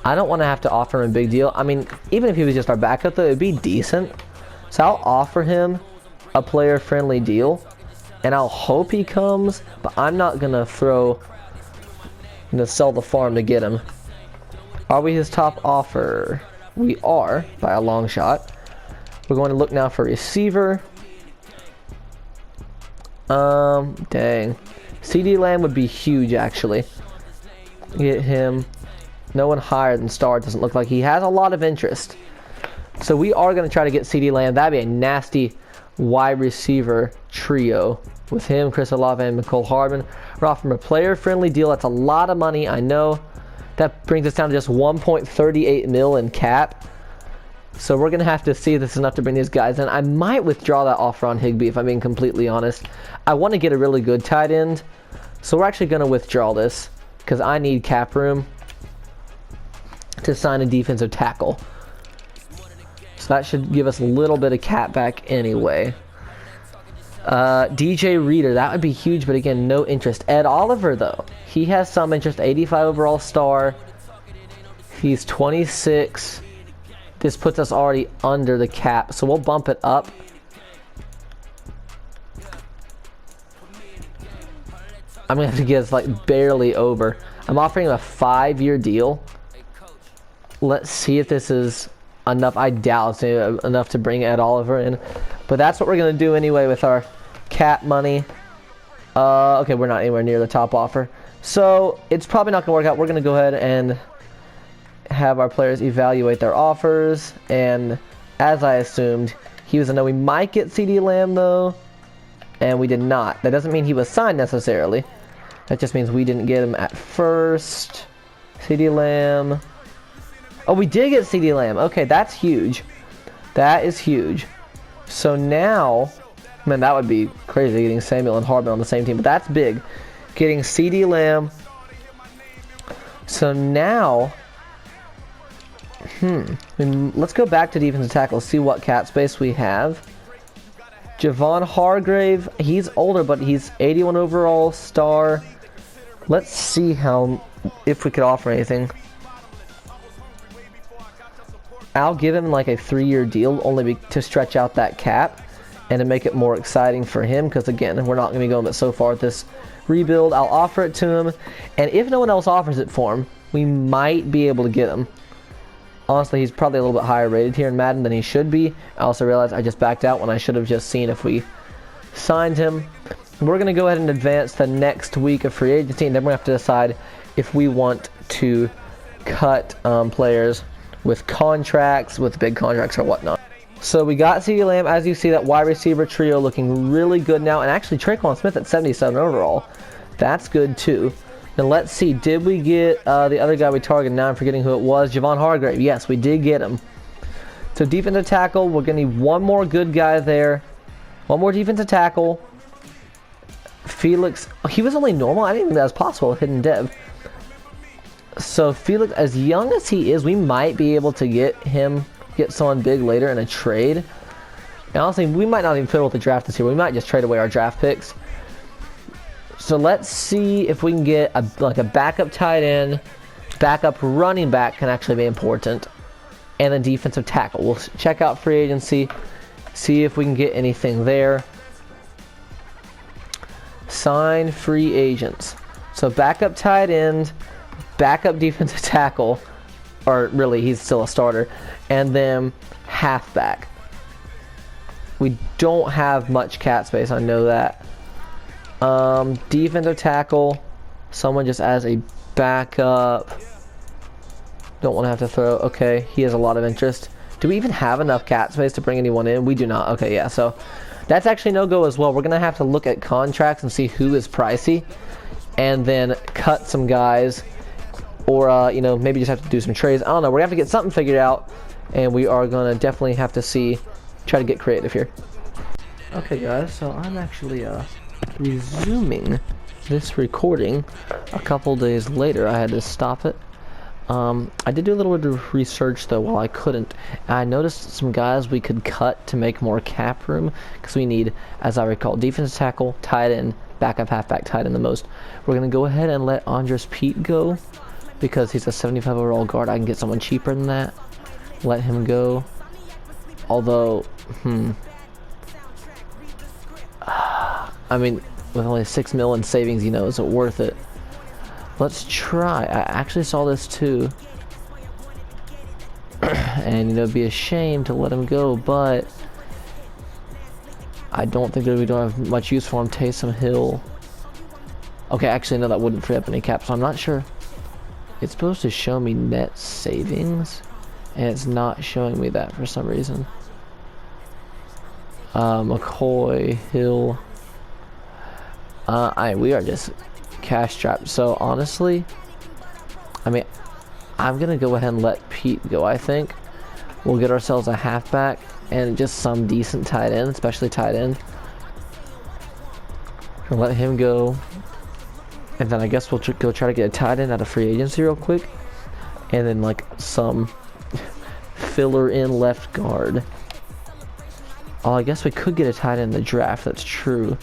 I don't want to have to offer him a big deal. I mean, even if he was just our backup, though, it would be decent. So I'll offer him a player-friendly deal. and I'll hope he comes, but I'm not gonna sell the farm to get him. Are we his top offer? We are, by a long shot. We're going to look now for receiver. Dang. CD Lamb would be huge, actually. Get him. No one higher than star. Doesn't look like he has a lot of interest. So we are going to try to get CD Lamb. That'd be a nasty wide receiver trio. With him, Chris Olave, and Mecole Hardman. We're offering a player-friendly deal. That's a lot of money, I know. That brings us down to just 1.38 mil in cap. So we're going to have to see if this is enough to bring these guys in. I might withdraw that offer on Higbee, if I'm being completely honest. I want to get a really good tight end. So we're actually going to withdraw this, because I need cap room to sign a defensive tackle. So that should give us a little bit of cap back anyway. DJ Reader, that would be huge, but again, no interest. Ed Oliver, though, he has some interest. 85 overall star. He's 26. This puts us already under the cap, so we'll bump it up. I'm gonna have to get us like barely over. I'm offering him a 5-year deal. Let's see if this is enough. I doubt it's enough to bring Ed Oliver in, but that's what we're gonna do anyway with our cap money. Okay, we're not anywhere near the top offer, so it's probably not gonna work out. We're gonna go ahead and have our players evaluate their offers, and as I assumed, he was a no. We might get CD Lamb though, and we did not. That doesn't mean he was signed necessarily. That just means we didn't get him at first. CD Lamb. Oh, we did get CD Lamb. Okay, that's huge. That is huge. So now, man, that would be crazy getting Samuel and Hardman on the same team, but that's big. Getting CD Lamb. So now, let's go back to defensive tackle, see what cap space we have. Javon Hargrave, he's older, but he's 81 overall star. Let's see if we could offer anything. I'll give him like a 3-year deal, only to stretch out that cap and to make it more exciting for him, because again, we're not going to be going but so far with this rebuild. I'll offer it to him, and if no one else offers it for him, we might be able to get him. Honestly, he's probably a little bit higher rated here in Madden than he should be. I also realized I just backed out when I should have just seen if we signed him. We're going to go ahead and advance the next week of free agency, and then we're going to have to decide if we want to cut players with contracts, with big contracts or whatnot. So we got CeeDee Lamb. As you see, that wide receiver trio looking really good now. And actually, Traquan Smith at 77 overall. That's good, too. Now, let's see. Did we get the other guy we targeted? Now I'm forgetting who it was. Javon Hargrave. Yes, we did get him. So defensive tackle. We're going to need one more good guy there. One more defensive tackle. Felix. Oh, he was only normal? I didn't think that was possible with Hidden Dev. So Felix, as young as he is, we might be able to get someone big later in a trade. And honestly, we might not even fiddle with the draft this year. We might just trade away our draft picks. So let's see if we can get a backup tight end. Backup running back can actually be important. And a defensive tackle. We'll check out free agency. See if we can get anything there. Sign free agents. So backup tight end. Backup defensive tackle. Or really, he's still a starter. And then halfback. We don't have much cap space. I know that. Defensive tackle, someone just as a backup. Don't want to have to throw. Okay, he has a lot of interest. Do we even have enough cap space to bring anyone in? We do not. Okay, yeah, so that's actually no go as well. We're going to have to look at contracts and see who is pricey and then cut some guys, or, maybe just have to do some trades. I don't know. We're going to have to get something figured out, and we are going to definitely have to try to get creative here. Okay, guys, so I'm actually, resuming this recording a couple days later. I had to stop it. I did do a little bit of research though while I couldn't. I noticed some guys we could cut to make more cap room, because we need, as I recall, defensive tackle, tight end, backup halfback, tight end the most. We're going to go ahead and let Andres Pete go because he's a 75 overall guard. I can get someone cheaper than that. Let him go. Although, I mean, with only 6 mil in savings, you know, is it worth it? Let's try. I actually saw this too. And, you know, it'd be a shame to let him go, but I don't think that we don't have much use for him. Taysom Hill. Okay, actually, no, that wouldn't free up any cap, so I'm not sure. It's supposed to show me net savings, and it's not showing me that for some reason. McCoy, Hill. We are just cash strapped. So honestly, I mean, I'm gonna go ahead and let Pete go. I think we'll get ourselves a halfback and just some decent tight end, especially tight end. We'll let him go, and then I guess we'll go try to get a tight end out of free agency real quick, and then like some filler in left guard. Oh, I guess we could get a tight end in the draft, that's true.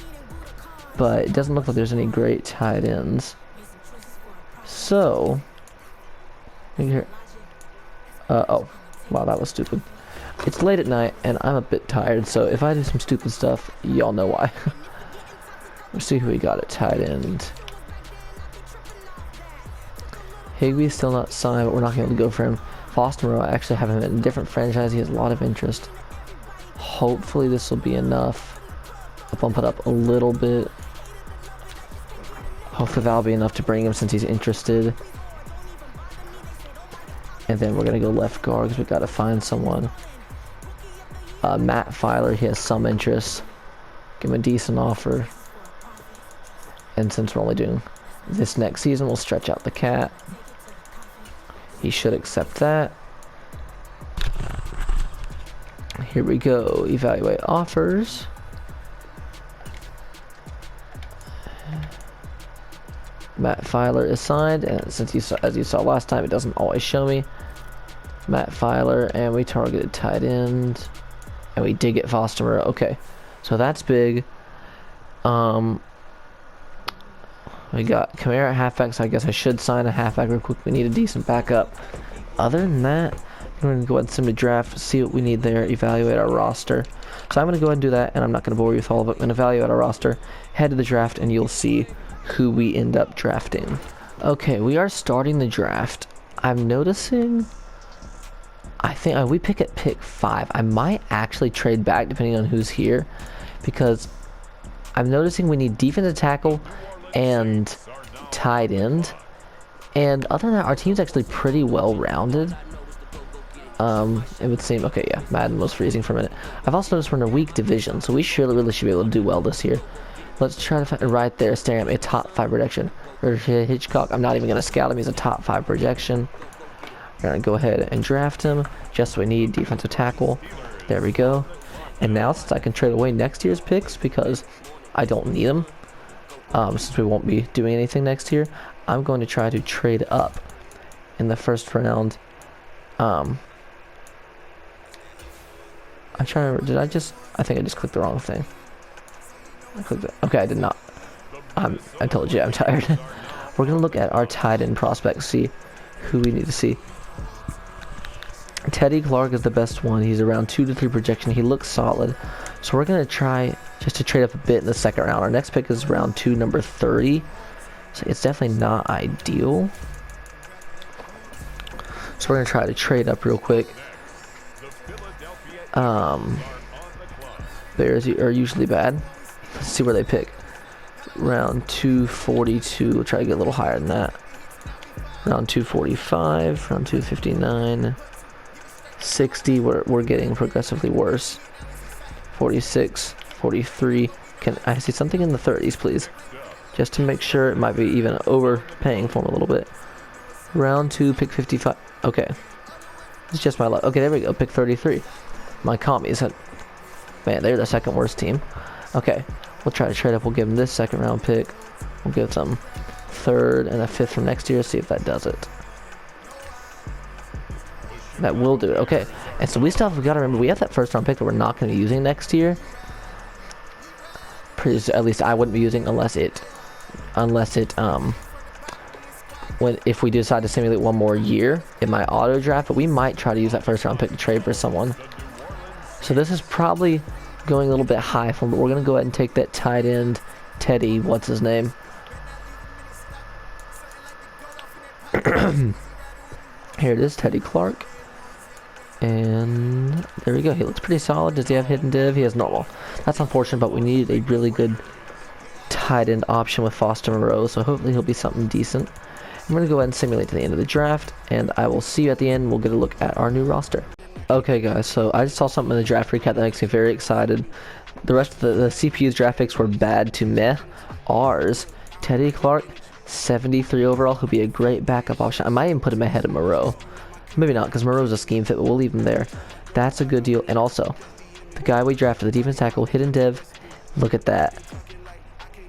But it doesn't look like there's any great tight ends. So, here. Oh, wow, that was stupid. It's late at night, and I'm a bit tired, so if I do some stupid stuff, y'all know why. Let's see who we got at tight end. Higbee's still not signed, but we're not going to go for him. Foster Moreau, I actually have him in a different franchise. He has a lot of interest. Hopefully this will be enough. I'll bump it up a little bit. Hopefully that'll be enough to bring him since he's interested. And then we're going to go left guard because we've got to find someone. Matt Filer, he has some interest. Give him a decent offer. And since we're only doing this next season, we'll stretch out the cap. He should accept that. Here we go. Evaluate offers. Matt Filer is signed, and since you saw, as you saw last time, it doesn't always show me. Matt Filer, and we targeted tight end, and we did get Foster Moreau. Okay, so that's big. We got Kamara at halfback, so I guess I should sign a halfback real quick. We need a decent backup. Other than that, we're going to go ahead and sim to draft, see what we need there, evaluate our roster. So I'm going to go ahead and do that, and I'm not going to bore you with all of it. I'm going to evaluate our roster, head to the draft, and you'll see who we end up drafting. Okay, we are starting the draft. I'm noticing, I think we pick at pick 5. I might actually trade back depending on who's here, because I'm noticing we need defensive tackle and tight end. And other than that, our team's actually pretty well rounded. It would seem, okay, yeah, Madden was freezing for a minute. I've also noticed we're in a weak division, so we really should be able to do well this year. Let's try to find right there, staring at me, a top 5 projection. Hitchcock, I'm not even going to scout him, he's a top 5 projection. We're going to go ahead and draft him, just so we need defensive tackle. There we go. And now, since I can trade away next year's picks, because I don't need them, since we won't be doing anything next year, I'm going to try to trade up in the first round. I'm trying to remember, did I think I just clicked the wrong thing. Okay, I did not. I told you I'm tired. We're going to look at our tight end prospects, see who we need to see. Teddy Clark is the best one. He's around 2 to 3 projection. He looks solid. So we're going to try just to trade up a bit in the second round. Our next pick is round 2, number 30. So it's definitely not ideal. So we're going to try to trade up real quick. Bears are usually bad. Let's see where they pick. Round 242. We'll try to get a little higher than that. Round 245. Round 259. 60. We're getting progressively worse. 46. 43. Can I see something in the 30s, please? Just to make sure. It might be even overpaying for him a little bit. Round 2. Pick 55. Okay. It's just my luck. Okay, there we go. Pick 33. My commies had... Man, they're the second worst team. Okay, we'll try to trade up. We'll give them this second round pick. We'll give them 3rd and a 5th from next year. See if that does it. That will do it. Okay, and so we still have got to remember we have that first round pick that we're not going to be using next year. At least I wouldn't be using if we decide to simulate one more year in my auto draft. But we might try to use that first round pick to trade for someone. So this is probably going a little bit high for him, but we're going to go ahead and take that tight end Teddy, what's his name? Here it is, Teddy Clark. And there we go. He looks pretty solid. Does he have hidden div? He has normal. That's unfortunate, but we need a really good tight end option with Foster Moreau, so hopefully he'll be something decent. I'm going to go ahead and simulate to the end of the draft, and I will see you at the end. We'll get a look at our new roster. Okay, guys, so I just saw something in the draft recap that makes me very excited. The rest of the CPU's draft picks were bad to meh. Ours, Teddy Clark, 73 overall, who'll be a great backup option. I might even put him ahead of Moreau. Maybe not, because Moreau's a scheme fit, but we'll leave him there. That's a good deal. And also, the guy we drafted, the defense tackle, hidden div, look at that.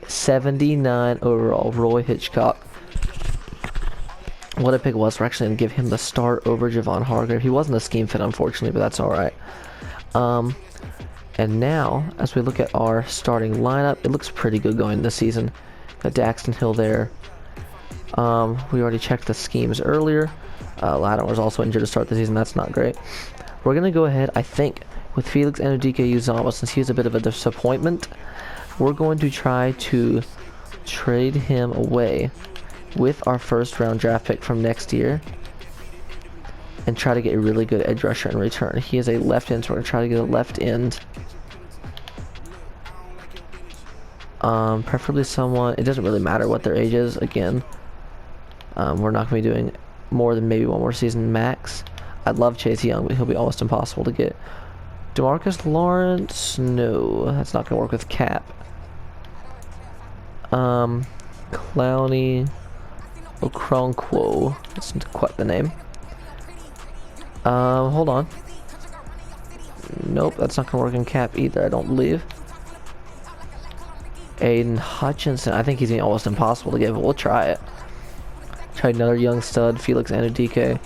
79 overall, Roy Hitchcock. What a pick was. We're actually going to give him the start over Javon Hargrave. He wasn't a scheme fit, unfortunately, but that's alright. And now, as we look at our starting lineup, it looks pretty good going this season. Got Daxton Hill there. We already checked the schemes earlier. Lattimore was also injured to start the season. That's not great. We're going to go ahead, I think, with Felix Anudike-Uzomah, since he was a bit of a disappointment. We're going to try to trade him away with our first round draft pick from next year and try to get a really good edge rusher in return. He is a left end, so we're going to try to get a left end. Preferably someone, it doesn't really matter what their age is, again. We're not going to be doing more than maybe one more season max. I'd love Chase Young, but he'll be almost impossible to get. DeMarcus Lawrence, no, that's not going to work with Cap. Clowney Okronkwo, that's quite the name. Hold on. Nope, that's not going to work in Cap either, I don't believe. Aiden Hutchinson, I think he's almost impossible to get, but we'll try it. Try another young stud, Felix Anudike.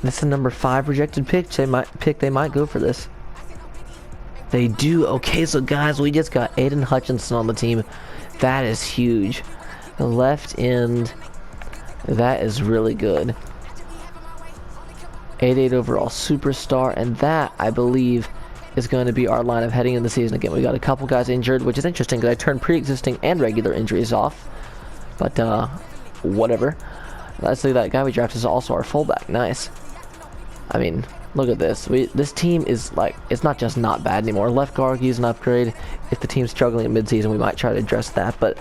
This is a number 5 projected pick. They might go for this. They do. Okay, so guys, we just got Aiden Hutchinson on the team. That is huge. The left end, that is really good. 88 overall superstar, and that, I believe, is going to be our lineup heading into the season. Again, we got a couple guys injured, which is interesting because I turned pre-existing and regular injuries off. But, whatever. Let's see, that guy we drafted is also our fullback. Nice. I mean, look at this. This team is, like, it's not just not bad anymore. Left guard is an upgrade. If the team's struggling at midseason, we might try to address that. But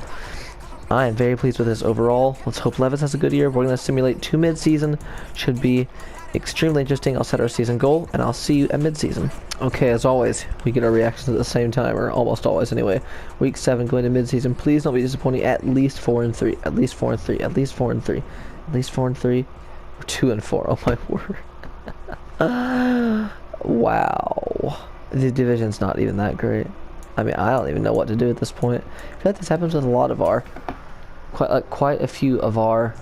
I am very pleased with this overall. Let's hope Levis has a good year. We're going to simulate 2 midseason. Should be extremely interesting. I'll set our season goal, and I'll see you at midseason. Okay, as always, we get our reactions at the same time, or almost always anyway. Week 7 going to midseason. Please don't be disappointing. At least 4-3. At least 4-3. At least 4-3. At least 4-3. Or 2-4. Oh my word. Wow. The division's not even that great. I mean, I don't even know what to do at this point. I feel like this happens with a lot of our, quite a few of our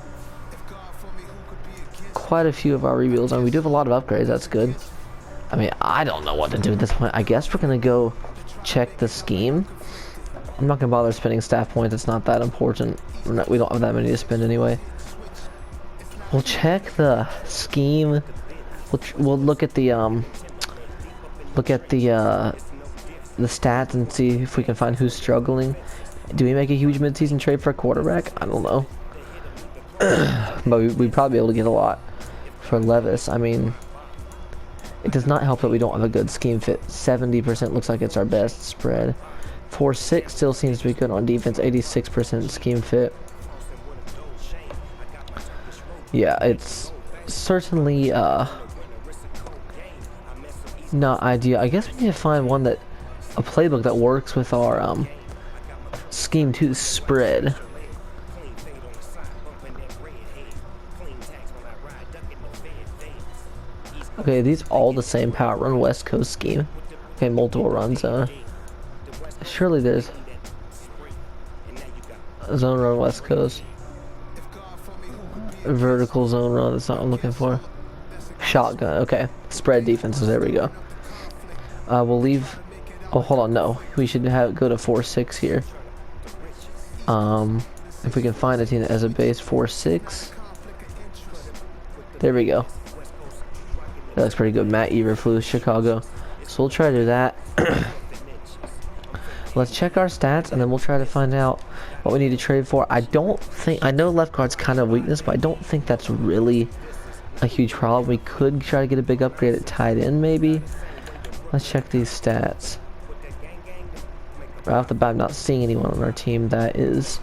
rebuilds. I mean, we do have a lot of upgrades. That's good. I mean, I don't know what to do at this point. I guess we're gonna go check the scheme. I'm not gonna bother spending staff points. It's not that important. We don't have that many to spend anyway. We'll check the scheme. We'll look at the stats and see if we can find who's struggling. Do we make a huge midseason trade for a quarterback? I don't know. But we'd probably be able to get a lot for Levis. I mean, it does not help that we don't have a good scheme fit. 70% looks like it's our best spread. 4-6 still seems to be good on defense. 86% scheme fit. Yeah, it's certainly not ideal. I guess we need to find one a playbook that works with our scheme 2 spread. Okay, these all the same power run West Coast scheme. Okay, multiple run zone. Surely there's a zone run West Coast. Vertical zone run, that's not what I'm looking for. Shotgun, okay. Spread defenses, there we go. We'll leave, oh hold on, no. We should go to 4-6 here. If we can find a team that has a base 4-6. There we go. That looks pretty good. Matt Eberflus, Chicago. So we'll try to do that. Let's check our stats, and then we'll try to find out what we need to trade for. I know left guard's kind of weakness, but I don't think that's really a huge problem. We could try to get a big upgrade at tight end, maybe. Let's check these stats. Right off the bat, I'm not seeing anyone on our team that is...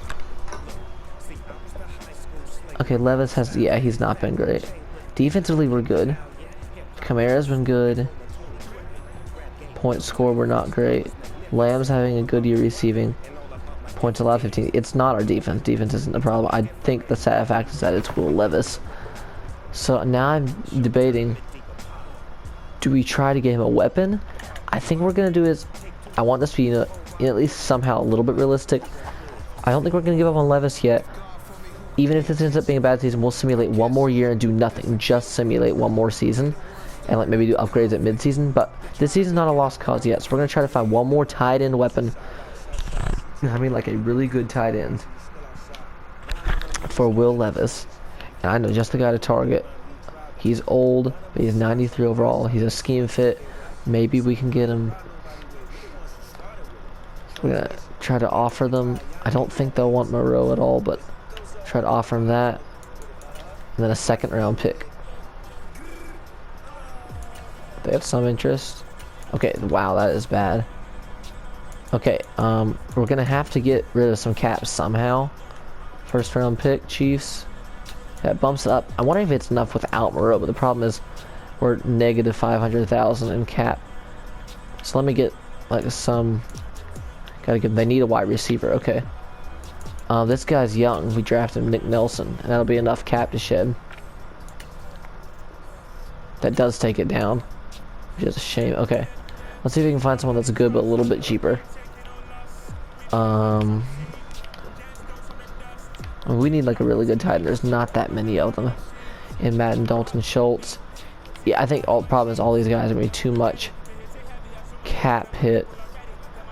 Okay, Levis has... Yeah, he's not been great. Defensively, we're good. Kamara's been good. Points scored, we're not great. Lamb's having a good year receiving. Points allowed 15. It's not our defense. Defense isn't the problem. I think the sad fact is that it's Will Levis. So now I'm debating, do we try to get him a weapon? I think what we're going to do is, I want this to be at least somehow a little bit realistic. I don't think we're going to give up on Levis yet. Even if this ends up being a bad season, we'll simulate one more year and do nothing. Just simulate one more season. And like maybe do upgrades at mid-season. But this season's not a lost cause yet. So we're going to try to find one more tight end weapon. I mean like a really good tight end. For Will Levis. And I know just the guy to target. He's old, but he's 93 overall. He's a scheme fit. Maybe we can get him. We're going to try to offer them. I don't think they'll want Moreau at all, but try to offer him that. And then a second round pick. They have some interest. Okay, wow, that is bad. Okay, we're gonna have to get rid of some caps somehow. First round pick, Chiefs. That bumps it up. I wonder if it's enough without Moreau, but the problem is we're negative 500,000 in cap. So let me get like some. They need a wide receiver. Okay. This guy's young. We drafted Nick Nelson, and that'll be enough cap to shed. That does take it down, which is a shame. Okay, let's see if we can find someone that's good but a little bit cheaper. We need like a really good tight end. There's not that many of them in Madden. Dalton Schultz. Yeah, I think all the problem is all these guys are gonna be too much cap hit.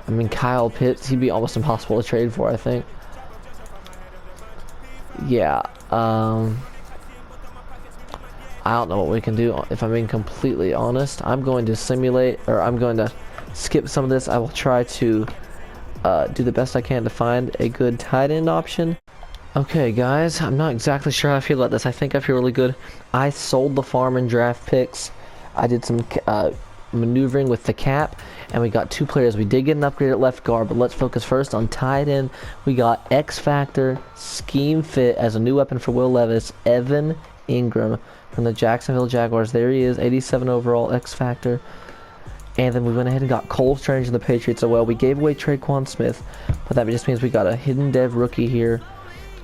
I mean, Kyle Pitts, he'd be almost impossible to trade for, I think. Yeah, I don't know what we can do, if I'm being completely honest. I'm going to simulate, or I'm going to skip some of this. I will try to do the best I can to find a good tight end option. Okay, guys, I'm not exactly sure how I feel about this. I think I feel really good. I sold the farm and draft picks. I did some maneuvering with the cap, and we got two players. We did get an upgrade at left guard, but let's focus first on tight end. We got X Factor, scheme fit as a new weapon for Will Levis, Evan Ingram from the Jacksonville Jaguars. There he is, 87 overall, X Factor. And then we went ahead and got Cole Strange and the Patriots. So well, we gave away Traquan Smith, but that just means we got a hidden dev rookie here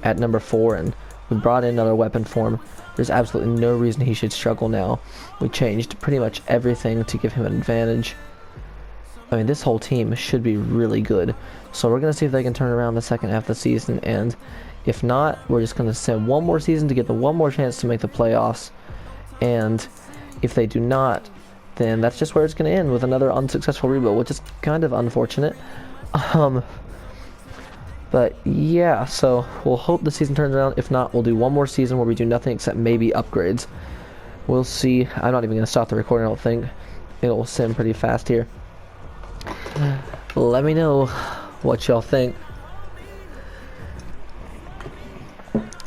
at number 4, and we brought in another weapon for him. There's absolutely no reason he should struggle now. We changed pretty much everything to give him an advantage. I mean, this whole team should be really good. So we're going to see if they can turn around the second half of the season, and if not, we're just going to send one more season to get the one more chance to make the playoffs. And if they do not, then that's just where it's going to end, with another unsuccessful rebuild, which is kind of unfortunate. But yeah, so we'll hope the season turns around. If not, we'll do one more season where we do nothing except maybe upgrades. We'll see. I'm not even going to stop the recording, I don't think. It will sim pretty fast here. Let me know what y'all think.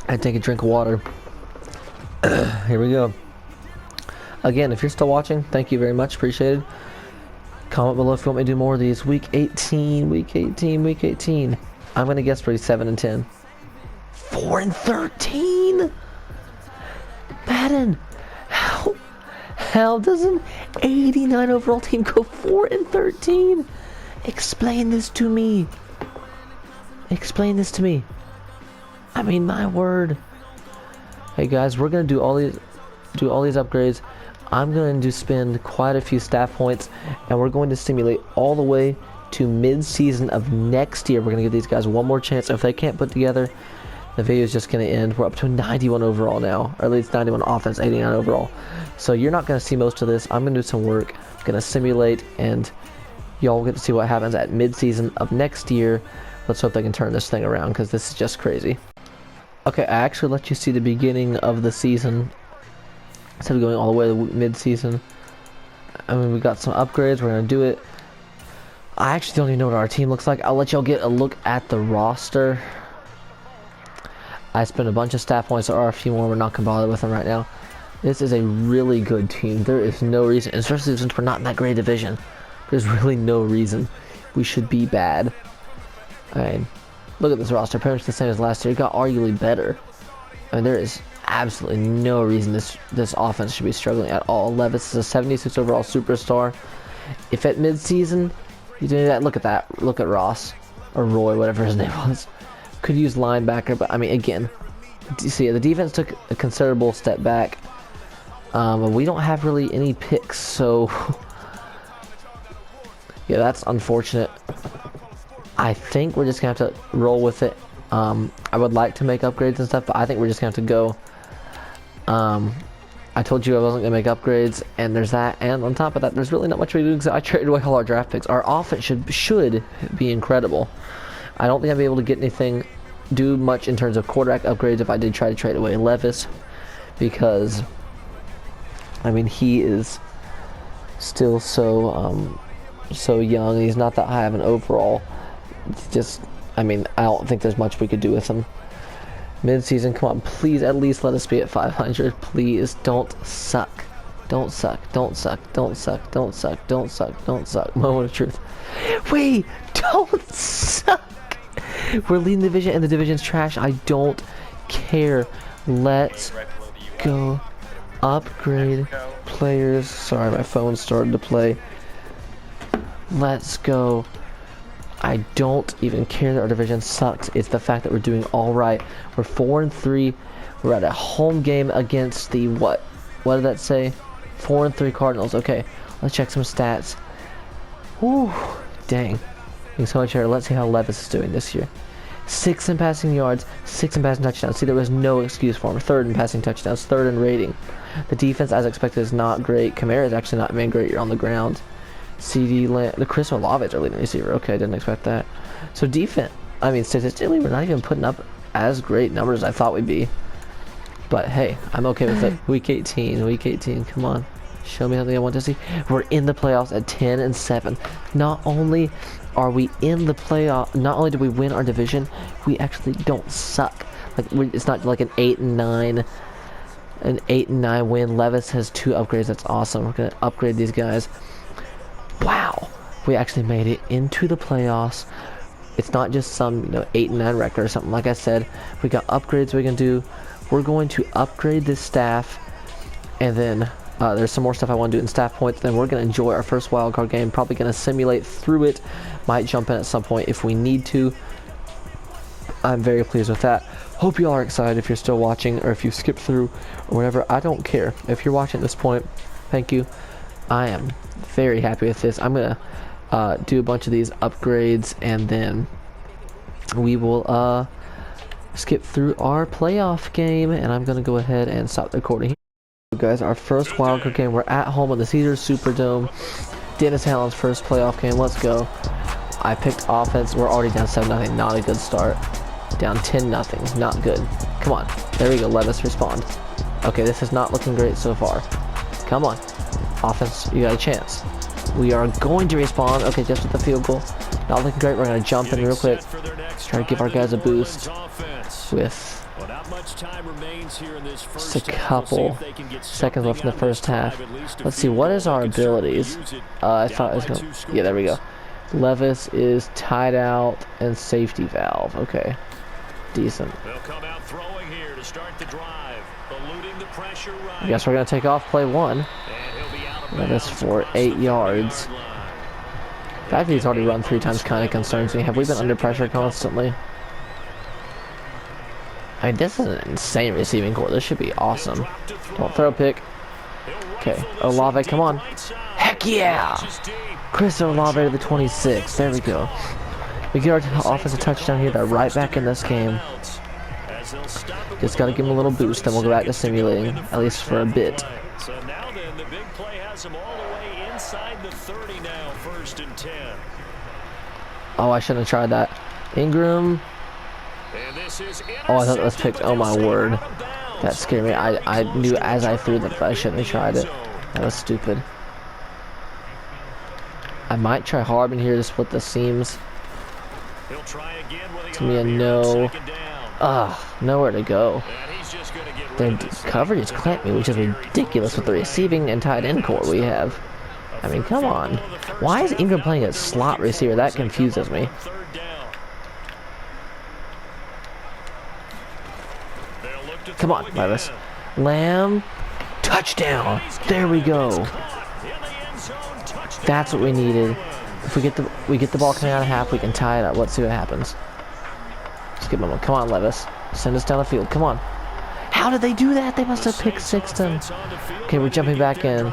I take a drink of water. Here we go. Again, if you're still watching, thank you very much. Appreciate it. Comment below if you want me to do more of these. Week 18, week 18, week 18. I'm going to guess pretty 7 and 10. 4 and 13? Madden, how does an 89 overall team go 4 and 13? Explain this to me. Explain this to me. I mean, my word. Hey guys, we're going to do all these upgrades. I'm going to spend quite a few staff points, and we're going to simulate all the way to mid-season of next year. We're going to give these guys one more chance. If they can't put together, the video is just going to end. We're up to 91 overall now, or at least 91 offense, 89 overall. So you're not going to see most of this. I'm going to do some work. I'm going to simulate, and y'all will get to see what happens at mid-season of next year. Let's hope they can turn this thing around, because this is just crazy. Okay, I actually let you see the beginning of the season instead of going all the way to mid-season. I mean, we got some upgrades. We're going to do it. I actually don't even know what our team looks like. I'll let y'all get a look at the roster. I spent a bunch of staff points. There are a few more. We're not going to bother with them right now. This is a really good team. There is no reason, especially since we're not in that great division. There's really no reason we should be bad. I mean, look at this roster. Pretty much the same as last year. It got arguably better. I mean, there is absolutely no reason this offense should be struggling at all. Levis is a 76 overall superstar. If at midseason you do that, look at that. Look at Ross or Roy, whatever his name was. Could use linebacker, but I mean, again, you see, the defense took a considerable step back. We don't have really any picks, so yeah, that's unfortunate. I think we're just gonna have to roll with it. I would like to make upgrades and stuff, but I think we're just gonna have to go. I told you I wasn't gonna make upgrades, and there's that, and on top of that, there's really not much we do because I traded away all our draft picks. Our offense should be incredible. I don't think I'd be able to get anything, do much in terms of quarterback upgrades if I did try to trade away Levis, because I mean, he is still so so young. He's not that high of an overall. It's just, I mean, I don't think there's much we could do with him. Mid-season, come on, please at least let us be at 500. Please don't suck. Don't suck. Don't suck. Don't suck. Don't suck. Don't suck. Don't suck. Moment of truth. Wait, don't suck. We're leading the division and the division's trash. I don't care. Let's go. Upgrade players. Sorry, my phone started to play. Let's go. I don't even care that our division sucks. It's the fact that we're doing all right. We're 4-3. We're at a home game against the what? What did that say? 4-3 Cardinals. Okay, let's check some stats. Whew, dang. Being so much better. Let's see how Levis is doing this year. 6 in passing yards, 6 in passing touchdowns. See, there was no excuse for him. 3rd in passing touchdowns, 3rd in rating. The defense, as expected, is not great. Kamara is actually not been great. You're on the ground. CD, the Chris Olave is our leading receiver. Okay, I didn't expect that. So defense, I mean, statistically, we're not even putting up as great numbers as I thought we'd be. But hey, I'm okay with it. Week 18, week 18. Come on, show me something I want to see. We're in the playoffs at 10-7. Not only are we in the playoff, not only do we win our division, we actually don't suck. Like, it's not like an 8-9. An 8-9 win. Levis has 2 upgrades. That's awesome. We're gonna upgrade these guys. Wow, we actually made it into the playoffs. It's not just some 8-9 record or something. Like I said, we got upgrades we can do. We're going to upgrade this staff, and then there's some more stuff I want to do in staff points. Then we're going to enjoy our first wildcard game. Probably going to simulate through it. Might jump in at some point if we need to. I'm very pleased with that. Hope you all are excited if you're still watching, or if you skipped through or whatever. I don't care. If you're watching at this point, thank you. I am very happy with this. I'm gonna do a bunch of these upgrades, and then we will skip through our playoff game, and I'm gonna go ahead and stop the recording here. Guys, our first wildcard game. We're at home at the Caesars Superdome. Dennis Allen's first playoff game. Let's go. I picked offense. We're already down 7-0. Not a good start. Down 10-0. Not good. Come on. There we go. Let us respond. Okay, this is not looking great so far. Come on. Offense, you got a chance. We are going to respond. Okay, just with the field goal. Not looking great. We're going to jump in real quick. Try to give our guys a boost with just a couple seconds left in the first half. Let's see, what is our abilities? I thought it was going to... Yeah, there we go. Levis is tied out and safety valve. Okay, decent. I guess we're going to take off play 1. Levis for 8 yards. The fact that he's already run 3 times kind of concerns me. Have we been under pressure constantly? I mean, this is an insane receiving core. This should be awesome. Don't throw a pick. Okay, Olave, come on. Heck yeah! Chris Olave to the 26. There we go. We get our offensive touchdown here. They're right back in this game. Just got to give him a little boost, then we'll go back to simulating, at least for a bit. So now then, the big play has him all the way inside the 30 now, 1st and 10. Oh, I shouldn't have tried that. Ingram. Oh, I thought that was picked. Oh my word. That scared me. I knew as I threw that I shouldn't have tried it. That was stupid. I might try Harbin here to split the seams. He'll try again with It's gonna be a no. Nowhere to go. Their coverage clamped me, which is ridiculous with the receiving and tight end core we have. I mean, come on. Why is Ingram playing a slot receiver? That confuses me. Come on, Levis. Lamb. Touchdown. There we go. That's what we needed. If we get the ball coming out of half, we can tie it up. Let's see what happens. Let's give them a, come on, Levis. Send us down the field. Come on. How did they do that? They must have picked six them. Okay, we're jumping back in.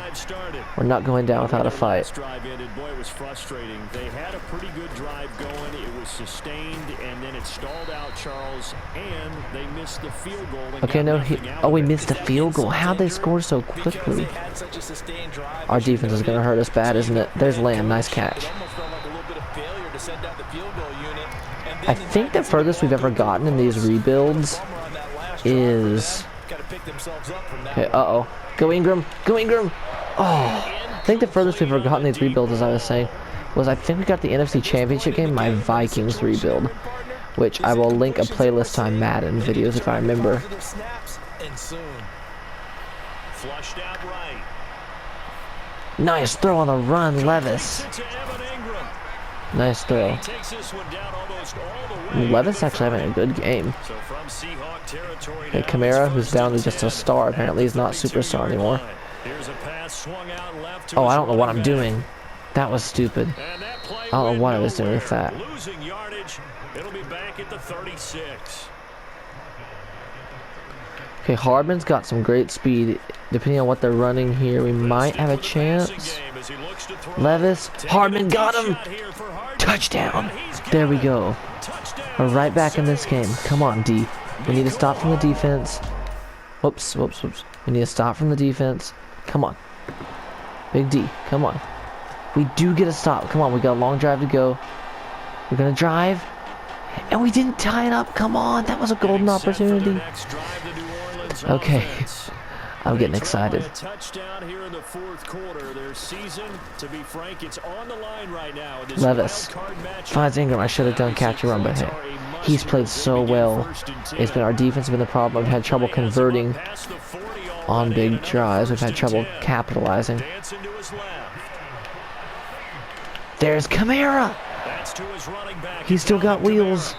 We're not going down without a fight. Boy, it was frustrating. They had a pretty good drive going. It was sustained, and then it stalled out, Charles, and they missed the field goal. Okay, no, we missed the field goal. How'd they score so quickly? Our defense is going to hurt us bad, isn't it? There's Lamb. Nice catch. I think the furthest we've ever gotten in these rebuilds is... Okay, uh-oh. Go Ingram. Go Ingram. Oh, I think the furthest we've ever gotten in these rebuilds, as I was saying, was I think we got the NFC Championship game, my Vikings rebuild, which I will link a playlist to my Madden videos if I remember. Nice throw on the run, Levis. Nice throw. Levis actually having a good game. Okay, Kamara, who's down to just a star, apparently he's not superstar anymore. Oh, I don't know what I'm doing. That was stupid. I don't know what I was doing with that. Okay, Hardman's got some great speed. Depending on what they're running here, we might have a chance. Levis, Hardman got him! Touchdown! There we go. We're right back in this game. Come on, D. We need to stop from the defense. Whoops, whoops, whoops. We need to stop from the defense. Come on. Big D, come on. We do get a stop. Come on, we got a long drive to go. We're gonna drive. And we didn't tie it up. Come on, that was a golden opportunity. Okay. I'm getting excited. Levis finds Ingram. I should have done catch and run, but hey, he's played so well. It's been our defense has been the problem. We've had trouble converting on big drives. We've had trouble capitalizing. There's Kamara. He's still got wheels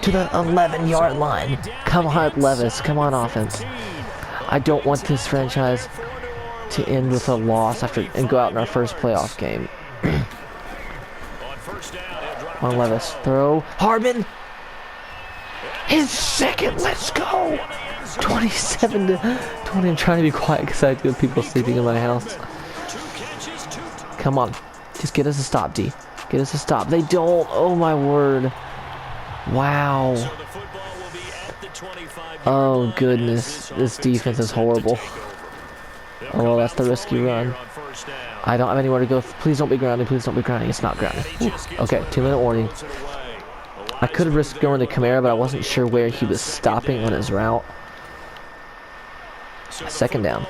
to the 11-yard line. Come on, Levis. Come on, offense. I don't want this franchise to end with a loss and go out in our first playoff game. On Levis, throw. Harbin! His second, let's go! 27 to 20. I'm trying to be quiet because I do have people sleeping in my house. Come on. Just get us a stop, D. Get us a stop. They don't. Oh, my word. Wow. Oh, goodness. This defense is horrible. Oh, well, that's the risky run. I don't have anywhere to go. Please don't be grounding. Please don't be grounding. It's not grounding. Okay, 2-minute warning. I could have risked going to Kamara, but I wasn't sure where he was stopping on his route. Second down.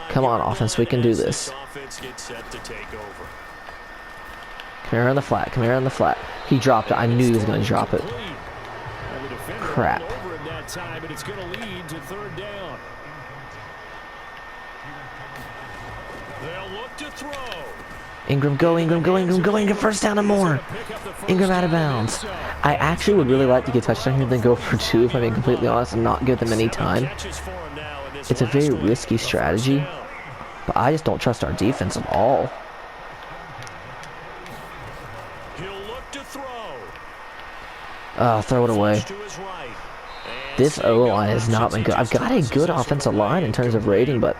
Come on, offense. We can do this. Kamara on the flat. Kamara on the flat. He dropped it. I knew he was going to drop it. Crap. Ingram, go Ingram, go Ingram, go Ingram, first down and more. Ingram out of bounds. I actually would really like to get a touchdown here and then go for two, if I'm being completely honest, and not give them any time. It's a very risky strategy, but I just don't trust our defense at all. Throw it away. This O-line has not been good. I've got a good offensive line in terms of rating, but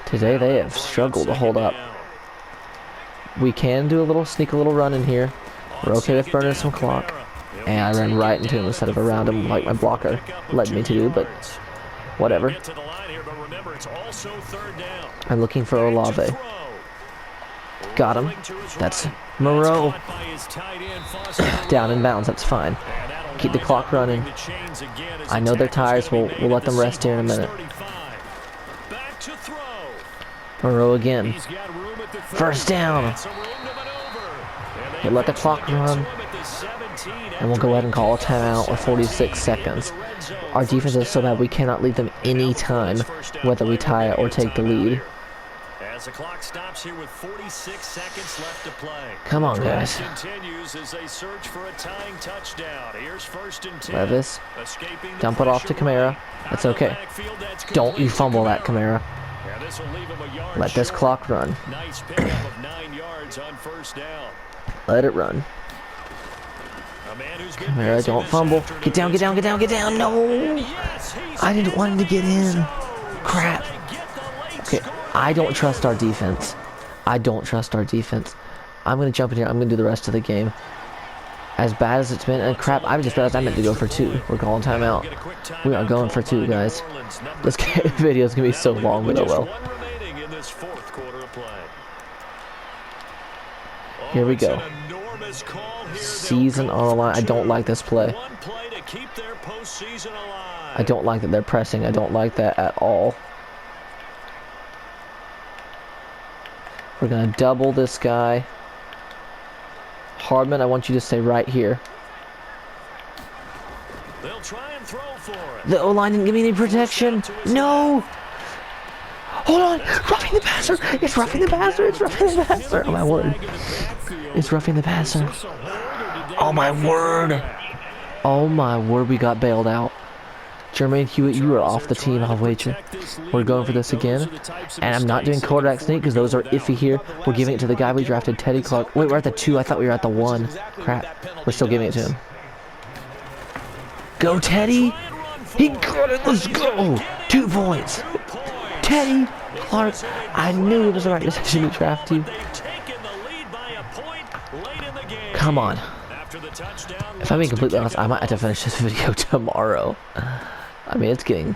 today they have struggled to hold up. We can do a little, sneak a little run in here. We're okay with burning some clock. And I ran right into him instead of around him like my blocker led me to do, but whatever. I'm looking for Olave. Got him. That's Moreau. Down in bounds, that's fine. Keep the clock running. I know they're tired, so we'll let them rest here in a minute. Burrow again. He's got room at the 30. First down. And some room to maneuver. Hey, let the clock run. And we'll go ahead and call a timeout with 46 seconds. Our defense is so bad we cannot leave them any time, whether we tie it or take the lead. As the clock stops here with 46 seconds left to play. Come on, guys. Continues as they search for a tying touchdown. Here's 1st and 10. Levis, dump it off to Kamara. That's okay. Don't you fumble that, Kamara. Let this clock run. Nice pickup of 9 yards on 1st down. Let it run. Kamara, don't fumble. Get down, get down, get down, get down. No! I didn't want him to get in. Crap. Okay, I don't trust our defense. I don't trust our defense. I'm going to jump in here. I'm going to do the rest of the game. As bad as it's been, and crap, I just realized I meant to go for 2. We're calling timeout. We are going for 2, guys. This video is going to be so long, but oh well. Here we go. Season on the line. I don't like this play. I don't like that they're pressing. I don't like that at all. We're going to double this guy. Hardman, I want you to stay right here. They'll try and throw for it. The O-line didn't give me any protection. No! Hold on! Roughing the passer! It's roughing the passer! It's roughing the passer! Oh my word. It's roughing the passer. Oh my word. Oh my word, we got bailed out. Jermaine Hewitt, you are off the team, I'll wager. We're going for this again. And I'm not doing quarterback sneak because those are iffy here. We're giving it to the guy we drafted, Teddy Clark. Wait, we're at the 2. I thought we were at the 1. Crap. We're still giving it to him. Go, Teddy! He got it! Let's go! 2 points! Teddy Clark. I knew it was the right decision to draft you. Come on. If I'm being completely honest, I might have to finish this video tomorrow. I mean, it's getting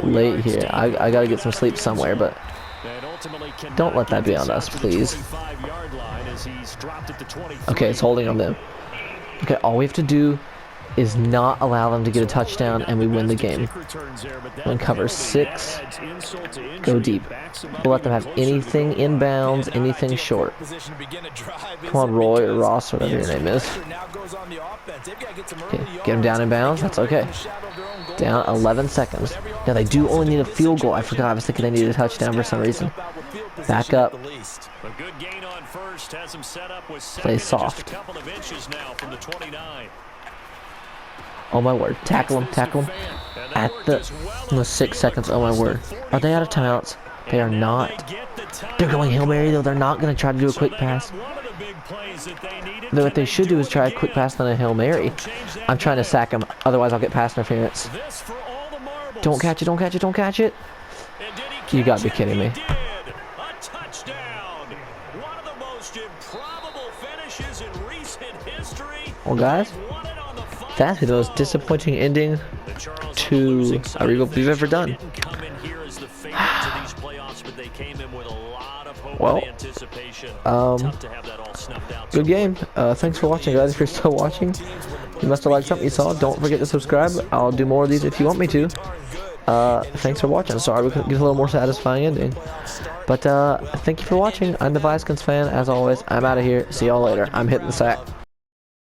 late here. I gotta get some sleep somewhere, but don't let that be on us, please. Okay, it's holding on them. Okay, all we have to do is not allow them to get a touchdown, and we win the game. One cover 6. Go deep. We'll let them have anything inbounds, anything short. Come on, Roy or Ross, whatever your name is. Okay, get him down in bounds. That's okay. Down 11 seconds. Now they do only need a field goal. I forgot. I was thinking they needed a touchdown for some reason. Back up. Play soft. Oh my word. Tackle him. Tackle him. At the 6 seconds. Oh my word. Are they out of timeouts? They are not. They're going Hail Mary though. They're not going to try to do a quick pass. What they should do is try a quick pass than a Hail Mary. I'm trying to sack him. Otherwise I'll get pass interference. Don't catch it. Don't catch it. Don't catch it. You gotta be kidding me. Well guys, that's the most disappointing ending to a rebuild we've ever done. Well, good game. Thanks for watching, guys. If you're still watching, you must have liked something you saw. Don't forget to subscribe. I'll do more of these if you want me to. Thanks for watching. Sorry we couldn't get a little more satisfying ending. But thank you for watching. I'm the Vikings fan, as always. I'm out of here. See y'all later. I'm hitting the sack.